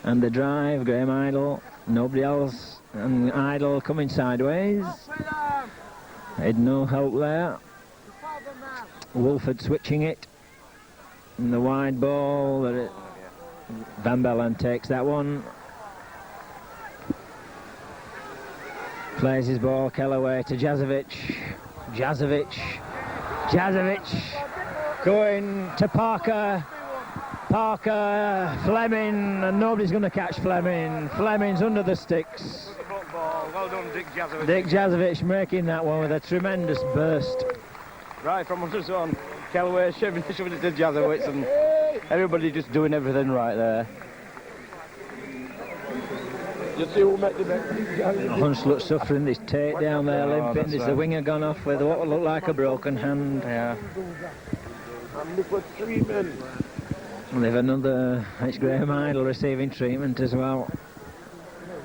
And the drive, Graham Idle, nobody else. And Idle coming sideways. Had no help there. Wolford switching it. And the wide ball, Van Bellen takes that one. Plays his ball, Kellaway to Jazovic. Jazovic going to Parker. Parker, Fleming, and nobody's going to catch Fleming. Fleming's under the sticks. Well done, Dick Jazovic. Dick Jazovic making that one with a tremendous burst. Right from under zone. Kellaway shoving it to Jazovic, and everybody just doing everything right there. You see who made the Hunslet suffering this takedown there, limping. There's the winger gone off with what would look like a broken hand. Yeah. And look for 3 men. And they've another, it's Graham Idle receiving treatment as well.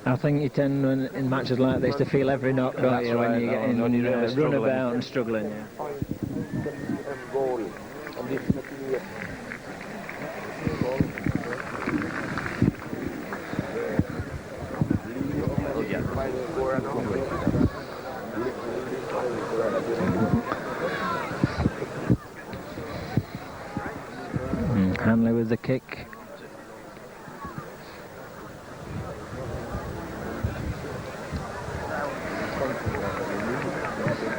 I think you tend in matches like this to feel every knock, don't you, when you get in, when you're really run about and struggling. Yeah. Goal. And this material. Hanley with the kick.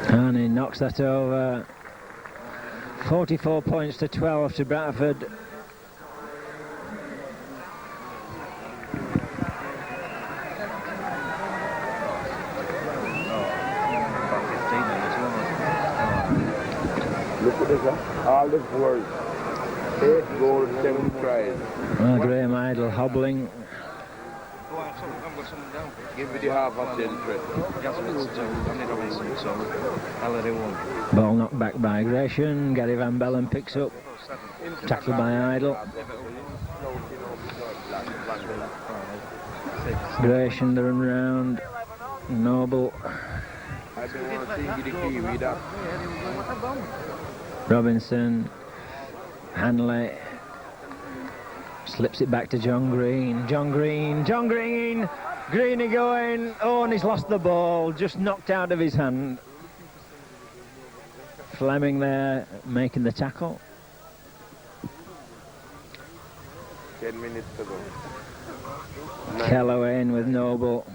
And he knocks that over. 44 points to 12 to Bradford. Look at this, huh? All the world. 8 goals, 7 tries. Well, Graham Idle hobbling. Give me the half of the threat. Ball knocked back by Gratian. Gary Van Bellen picks up. Tackled by Idle. Gratian, the run round. Noble. I don't want to think the key with that. Robinson. Hanley. Slips it back to John Green. John Green. Greeny going. Oh, and he's lost the ball. Just knocked out of his hand. Fleming there making the tackle. 10 minutes to go. Kellaway in with Noble.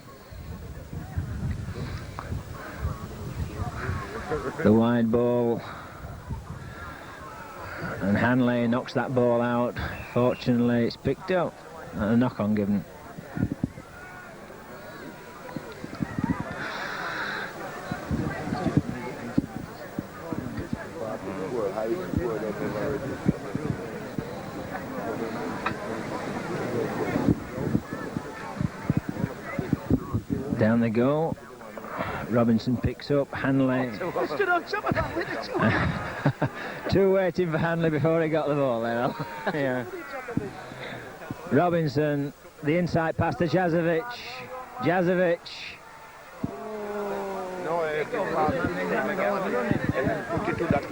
The wide ball. And Hanley knocks that ball out. Fortunately, it's picked up. And a knock-on given. Down they go. Robinson picks up. Hanley. Two waiting for Hanley before he got the ball there. Yeah. Robinson, the inside pass to Jazovic.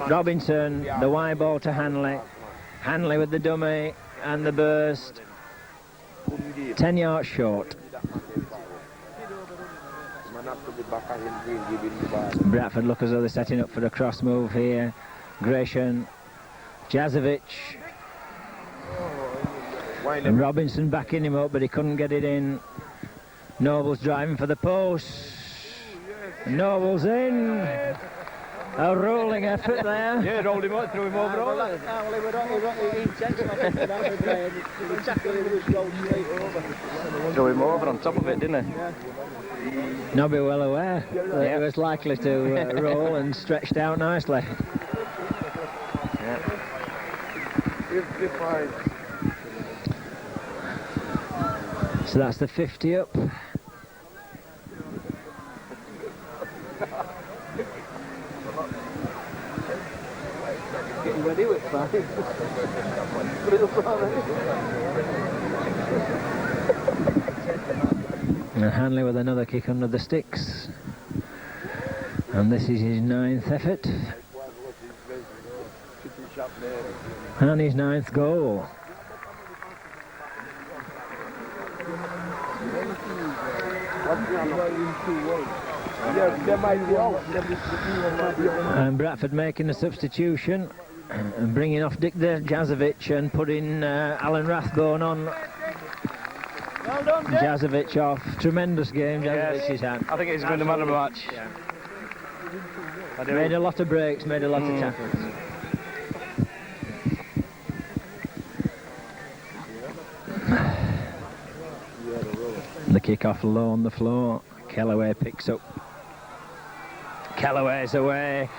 Robinson, the wide ball to Hanley. Hanley with the dummy and the burst. 10 yards short. Bradford look as though they're setting up for a cross move here. Gratian, Jazovic, and Robinson backing him up, but he couldn't get it in. Noble's driving for the post. Noble's in. A rolling effort there. Yeah, rolled him up, threw him over all that. Threw him over on top of it, didn't he? Nobby well aware that it was likely to roll and stretched out nicely. Yeah. 55. So that's the 50 up. Getting ready with five. And Hanley with another kick under the sticks. And this is his 9th effort. And his 9th goal. And Bradford making a substitution and bringing off Dick Jazovic and putting Alan Rathbone on. Well done, Dick. Jazovic off. Tremendous game Jazovic's had. I think he's been the man of the match. Yeah. I do. Made a lot of breaks, made a lot of tackles. The kick-off low on the floor. Kellaway picks up. Kellaway's away.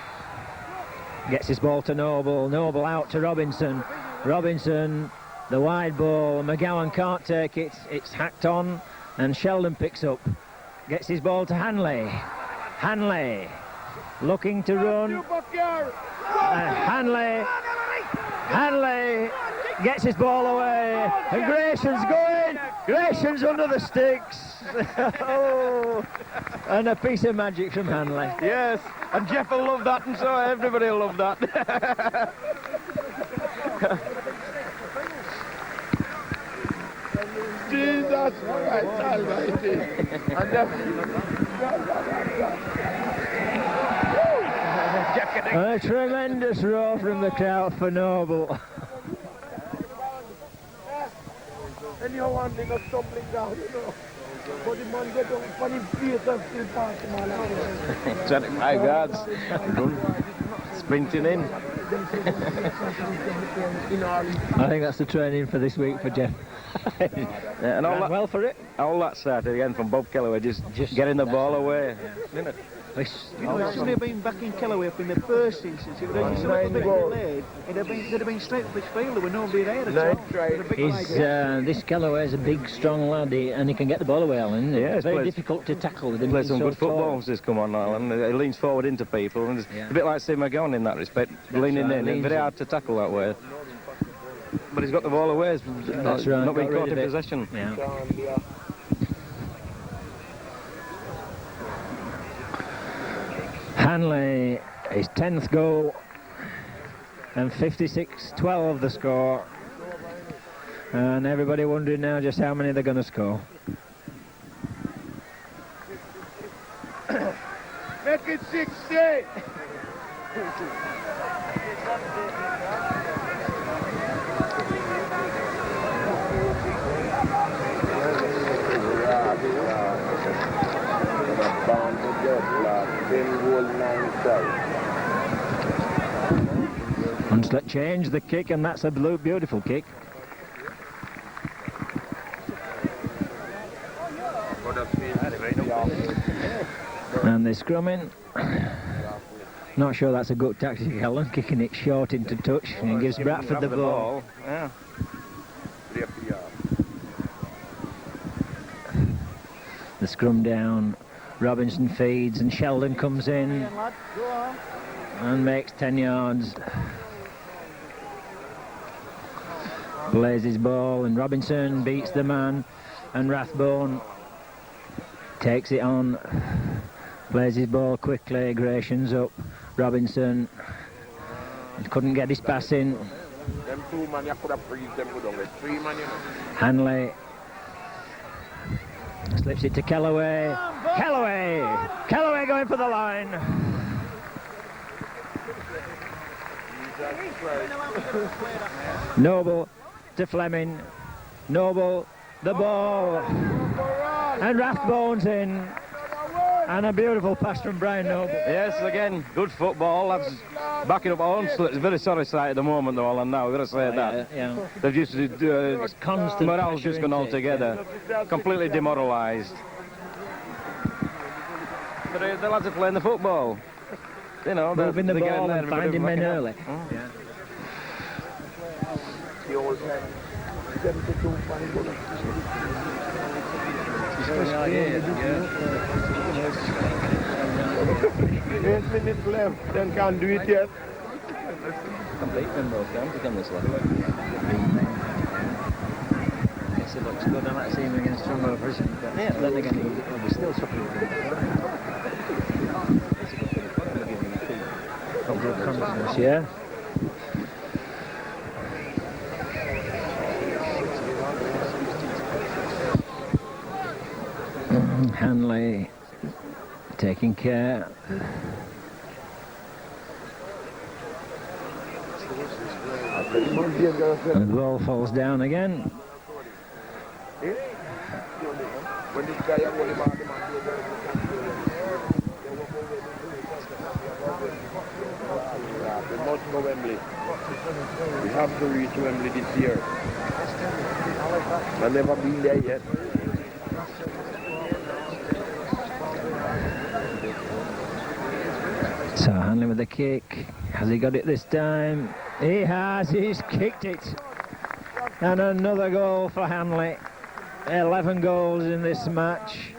Gets his ball to Noble. Noble out to Robinson. Robinson, the wide ball. McGowan can't take it. It's hacked on. And Sheldon picks up. Gets his ball to Hanley. Hanley looking to run. Hanley gets his ball away. And Gratian's going. Gratian's under the sticks. Oh, and a piece of magic from Hanley. Yes, and Jeff will love that, and so everybody will love that. Jesus Christ Almighty. And A tremendous roar from the crowd for Noble. and you want me not stumbling down, you know. But the man get up on his feet and still pass him all out. 25 yards. Run. Sprinting in. I think that's the training for this week for Jeff. Yeah, and all Ran that, well for it. all that started again from Bob Kellaway, just getting the ball away. You know, it shouldn't have been back in Kellaway up in the first instance. It would have been a little bit delayed. They'd have been straight up his field. There were nobody there at all. This Kellaway is a big, strong lad, and he can get the ball away, Alan. Yeah, It's very plays- difficult to tackle with him. Play He's some so good football tall. once this come on now, and he leans forward into people, and it's Yeah. a bit like Steve McGowan in that respect, leaning right, in. leans It's very in. hard to tackle that way. But he's got the ball away. That's right, Not being got rid caught in of it. possession. Yeah. Hanley, his 10th goal, and 56-12 the score. And everybody wondering now just how many they're going to score. Make it 60! Hunslet changed the kick, and that's a beautiful kick. And they're scrumming. Not sure that's a good tactic, Helen, kicking it short into touch, and it gives Bradford the ball. Yeah. The scrum down, Robinson feeds, and Sheldon comes in and makes 10 yards. Plays his ball, and Robinson beats the man, and Rathbone takes it on, plays his ball quickly. Gratian's up, Robinson couldn't get his pass in. Them two man, you could have freed them with only 3 man, you know. Hanley Slips it to Kellaway. Kellaway going for the line. Noble to Fleming. Noble, the ball. And Rathbone's in. And a beautiful pass from Brian Noble. Yes, again, good football. Lads backing up Hunslet. It's a very sorry sight at the moment, though, and now we've got to say that. Yeah. They've just Constant morale's just gone altogether. Completely demoralised. But the lads are playing the football. You know, moving the they're ball getting there, and finding men early. The old man, 72 8 minutes left, then can't do it yet. Complete them both down to come this way. Yes, it looks good. I like seeing him against strong opposition. But yeah, then again, he'll be still suffering from confidence, yeah. Hanley taking care. And the ball falls down again. We must go Wembley. We have to reach Wembley this year. I've never been there yet. So Hanley with the kick. Has he got it this time? He has. He's kicked it. And another goal for Hanley. 11 goals in this match.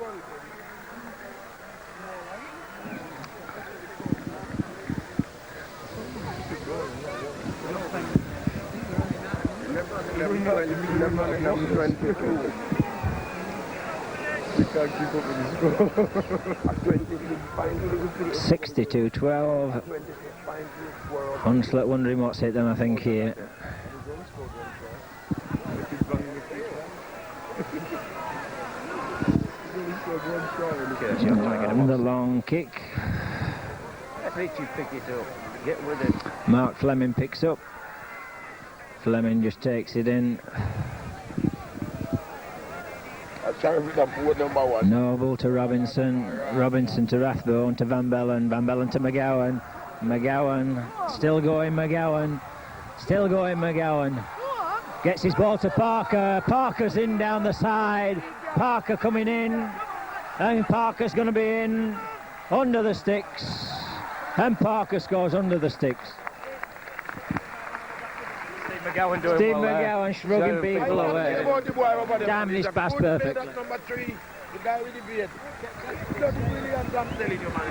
We can't keep up with this score. 62-12. Hunslet wondering what's hit them, I think, here. And the long kick. Richie, pick it up. Get with it. Mark Fleming picks up. Fleming just takes it in. Noble to Robinson. Robinson to Rathbone to Van Bellen. Van Bellen to McGowan. McGowan. Still going McGowan. Still going McGowan. Gets his ball to Parker. Parker's in down the side. Parker coming in. And Parker's going to be in under the sticks. And Parker scores under the sticks. McGowan doing Steve well McGowan shrugging people away. Damn this pass perfectly. Number 3, the guy with the beard. That's brilliant, I'm telling you, man.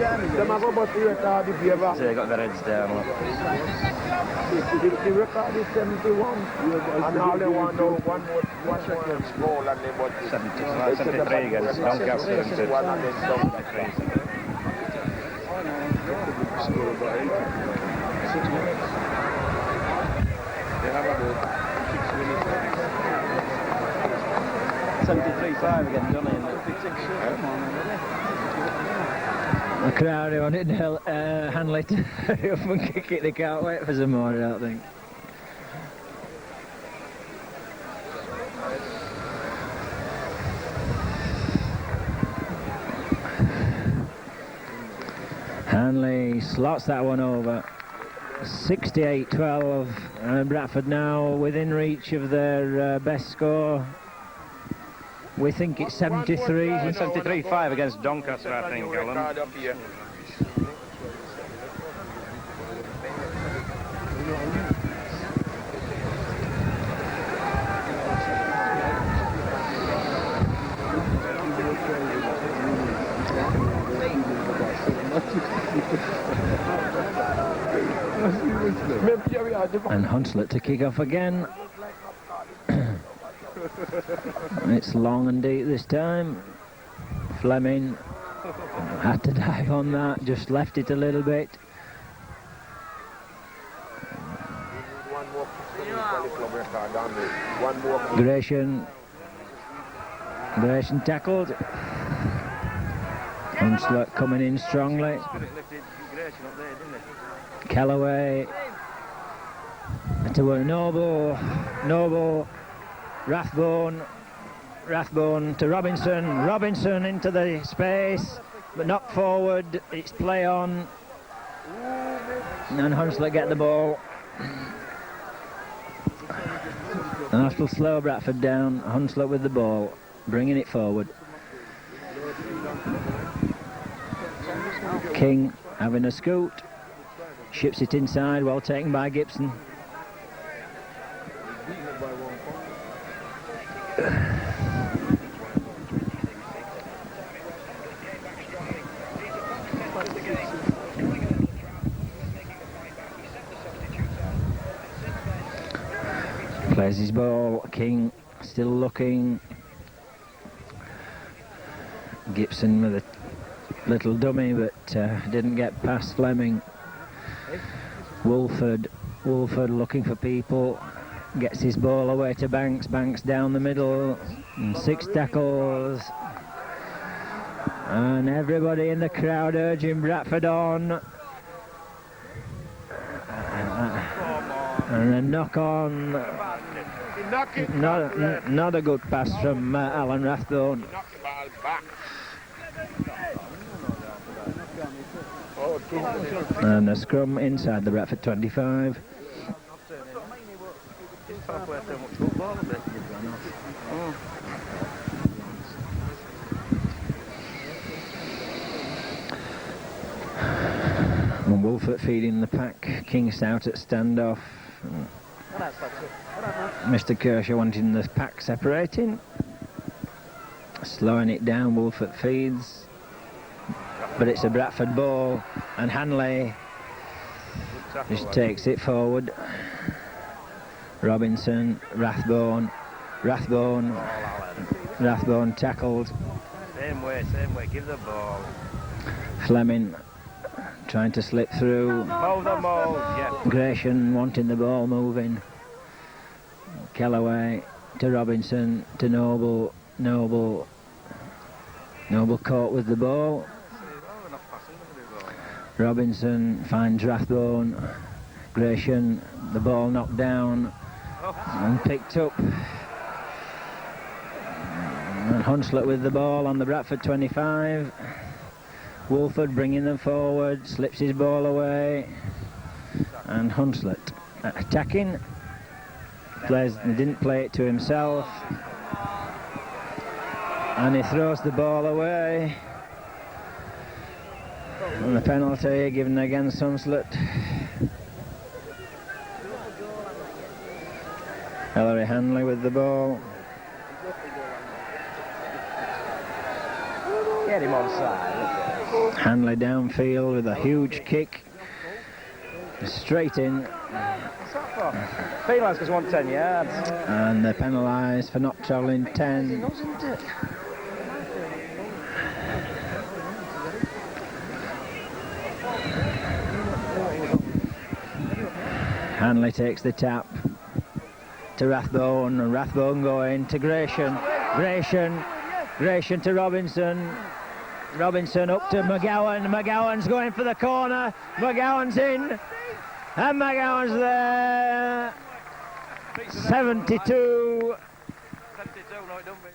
Them have about the record if you ever. So they got their heads down. The record is 71. And all they want now, one more goal and they want 73 against Doncaster. 71 and then Doncaster. They have about 6 minutes. 73-5 against Johnny. The crowd who wanted Hanley to hurry up and kick it, they can't wait for some more, I don't think. Hanley slots that one over. 68-12, and Bradford now within reach of their best score. We think it's 73. 73-5 against Doncaster, I think, Alan. And Hunslet to kick off again. It's long and deep this time. Fleming had to dive on that, just left it a little bit. Gratian tackled. Hunslet coming in strongly. Callaway to a Noble, Rathbone to Robinson into the space, but knocked forward. It's play on, and Hunslet get the ball. And that'll slow Bradford down. Hunslet with the ball, bringing it forward. King having a scoot, ships it inside, well taken by Gibson. Plays his ball, King still looking. Gibson with a little dummy, but didn't get past Fleming. Wolford looking for people, gets his ball away to Banks down the middle, and 6 tackles. And everybody in the crowd urging Bradford on. And a knock on. Not a good pass from Alan Rathbone. And a scrum inside the Bradford 25. And Wolford feeding the pack. King's out at standoff. Mr. Kershaw wanting the pack separating. Slowing it down, Wolford feeds. But it's a Bradford ball, and Hanley just takes it forward. Robinson, Rathbone tackled. Same way, give the ball. Fleming trying to slip through. Mold, yeah. Gratian wanting the ball moving. Callaway to Robinson to Noble caught with the ball. Robinson finds Rathbone. Gratian, the ball knocked down and picked up. And Hunslet with the ball on the Bradford 25. Wolford bringing them forward, slips his ball away. And Hunslet attacking. Didn't play it to himself. And he throws the ball away. And the penalty given against Hunslet. Ellery Hanley with the ball. Get him onside. Hanley downfield with a huge kick. Straight in. What's that for? Feelings because 110 yards. And they're penalised for not travelling 10. Hanley takes the tap to Rathbone, and Rathbone going to Gratian to Robinson up to McGowan's going for the corner, McGowan's in, and McGowan's there. 72. No, it don't be.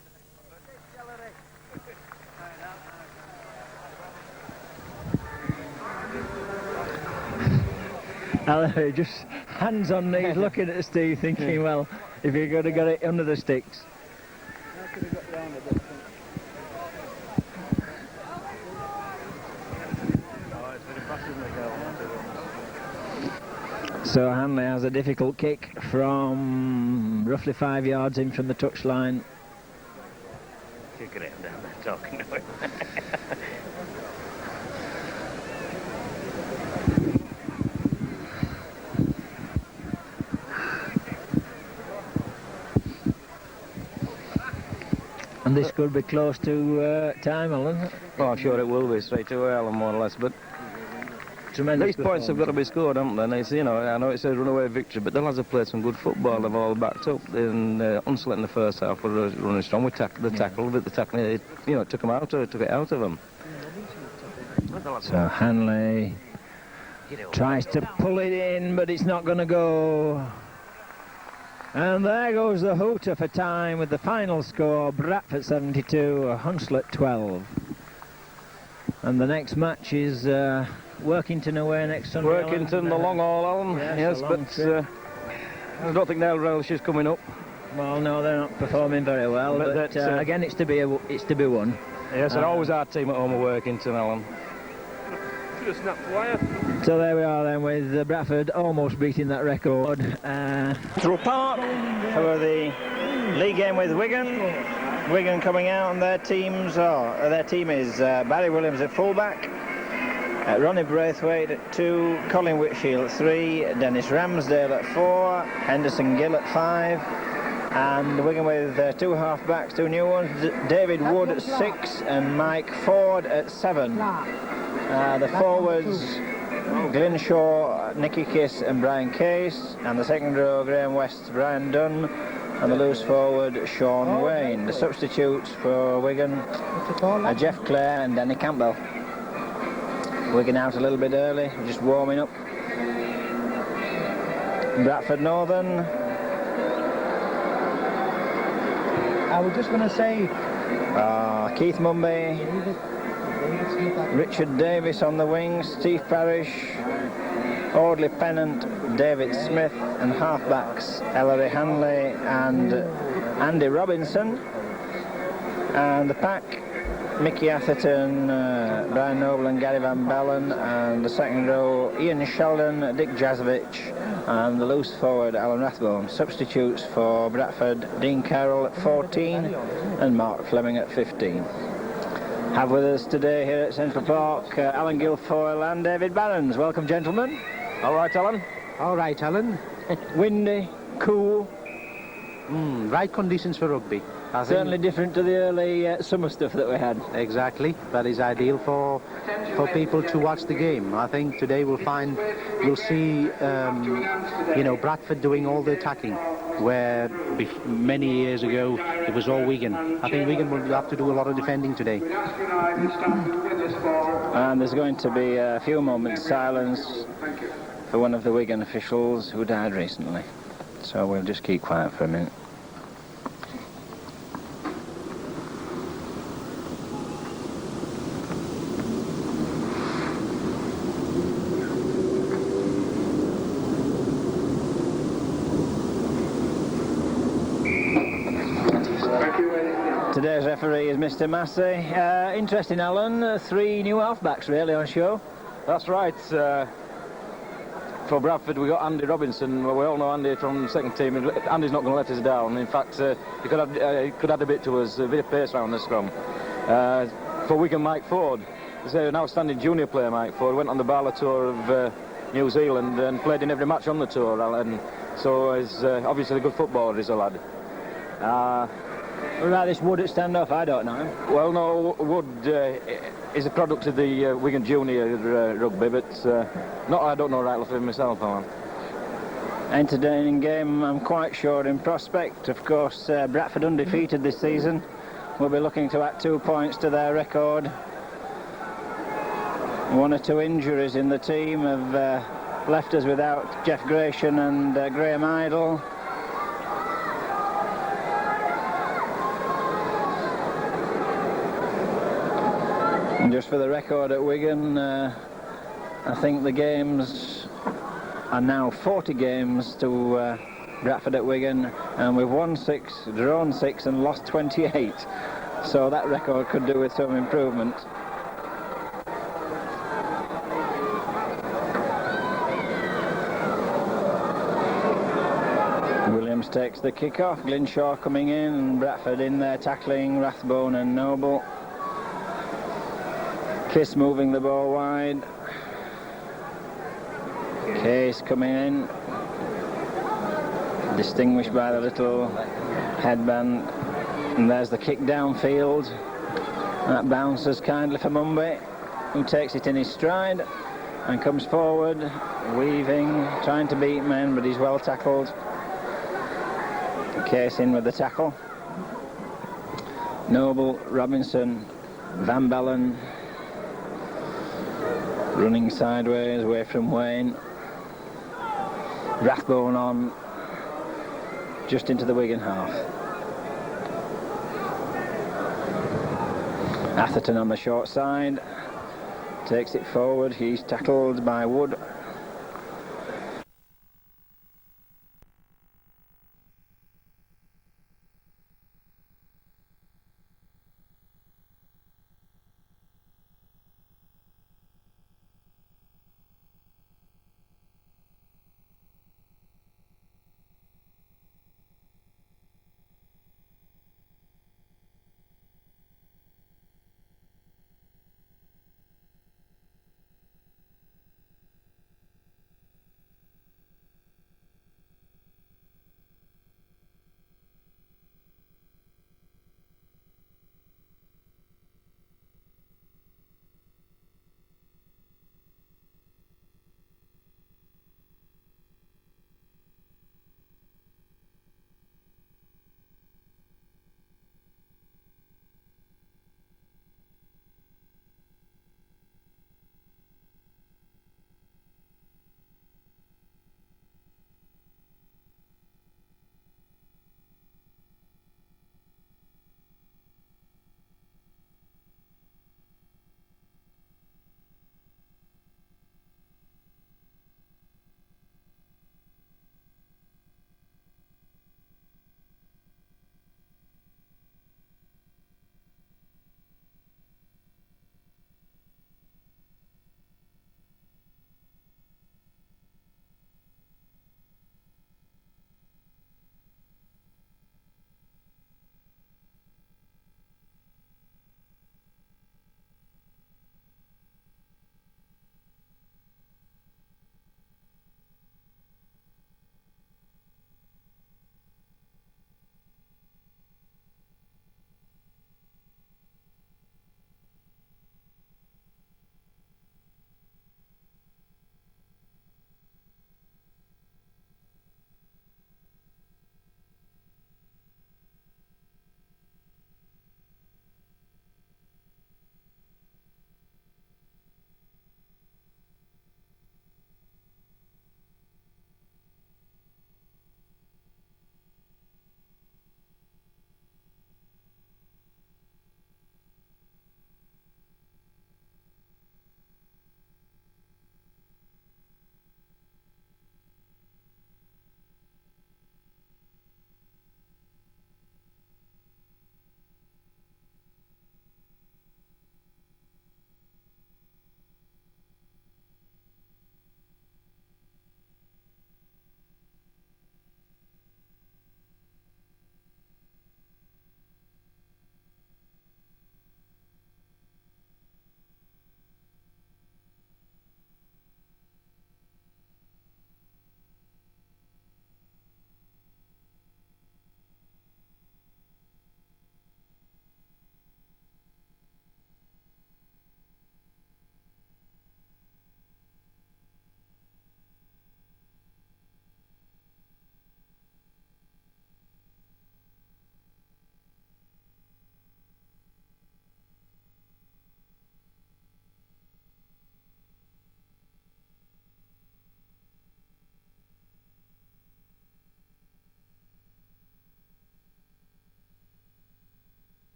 Ellery just hands on knees looking at Steve thinking, well, if you're going to get it under the sticks. So Hanley has a difficult kick from roughly 5 yards in from the touchline. Kick it down there, talking to him. And this could be close to time, Alan. Oh, I'm sure it will be straight away, Alan, more or less, but tremendous These points have got to be scored, haven't they? And it's, you know, I know it's a runaway victory, but the lads have played some good football. They've all backed up. And Hunslet in the first half were running strong with the tackle, but the tackle, it took it out of them. So Hanley tries to pull it in, but it's not going to go. And there goes the hooter for time with the final score: Bradford 72, Hunslet 12. And the next match is Workington away next Sunday. Workington, the long haul, Alan. Yes, but I don't think they'll relish is coming up. Well, no, they're not performing very well. But again, it's to be won. Yes, and always our team at home at Workington, Alan. So there we are then, with Bradford almost beating that record. Through Park for the league game with Wigan. Wigan coming out, and their team is Barry Williams at fullback, Ronnie Braithwaite at 2, Colin Whitshield at 3, Dennis Ramsdale at 4, Henderson Gill at 5, and Wigan with 2 half-backs, 2 new ones, David Wood at 6 and Mike Ford at 7. The forwards, Glyn Shaw, Nicky Kiss and Brian Case, and the second row, Graham West, Brian Dunn, and the loose forward, Sean Wayne. The substitutes for Wigan are Jeff Clare and Danny Campbell. Wigan out a little bit early, just warming up. Bradford Northern. I was just going to say... Keith Mumby, Richard Davis on the wings, Steve Parrish, Audley Pennant, David Smith, and halfbacks Ellery Hanley and Andy Robinson. And the pack, Mickey Atherton, Brian Noble and Gary Van Bellen, and the second row, Ian Sheldon, Dick Jazovich, and the loose forward, Alan Rathbone. Substitutes for Bradford, Dean Carroll at 14 and Mark Fleming at 15. Have with us today here at Central Park Alan Guilfoyle and David Barons. Welcome, gentlemen. All right, Alan? All right, Alan. Windy, cool. Right conditions for rugby. Certainly different to the early summer stuff that we had. Exactly. That is ideal for people to watch the game. I think today we'll see, Bradford doing all the attacking, where many years ago it was all Wigan. I think Wigan will have to do a lot of defending today. And there's going to be a few moments silence for one of the Wigan officials who died recently. So we'll just keep quiet for a minute. Today's referee is Mr. Massey. Interesting, Alan. 3 new halfbacks really on show. That's right. For Bradford, we got Andy Robinson. Well, we all know Andy from the second team. Andy's not going to let us down. In fact, he could add a bit to us, a bit of pace around the scrum. For Wigan, Mike Ford. He's an outstanding junior player, Mike Ford. Went on the Barla tour of New Zealand and played in every match on the tour. And so he's obviously a good footballer, is a lad. What about this Wood at standoff? I don't know him. Well, no, Wood is a product of the Wigan Junior rugby, but I don't know right off of him myself, Alan. Entertaining game, I'm quite sure, in prospect. Of course, Bradford undefeated this season. We'll be looking to add 2 points to their record. 1 or 2 injuries in the team have left us without Jeff Gratian and Graham Idle. And just for the record at Wigan, I think the games are now 40 games to Bradford at Wigan, and we've won 6, drawn 6 and lost 28. So that record could do with some improvement. Williams takes the kick-off, Glynshaw coming in, and Bradford in there tackling Rathbone and Noble. Kiss moving the ball wide. Case coming in, distinguished by the little headband. And there's the kick downfield. That bounces kindly for Mumby, who takes it in his stride. and comes forward, weaving, trying to beat men, but he's well tackled. Case in with the tackle. Noble, Robinson, Van Bellen running sideways away from Wayne. Rathbone on just into the Wigan half. Atherton on the short side takes it forward. He's tackled by Wood.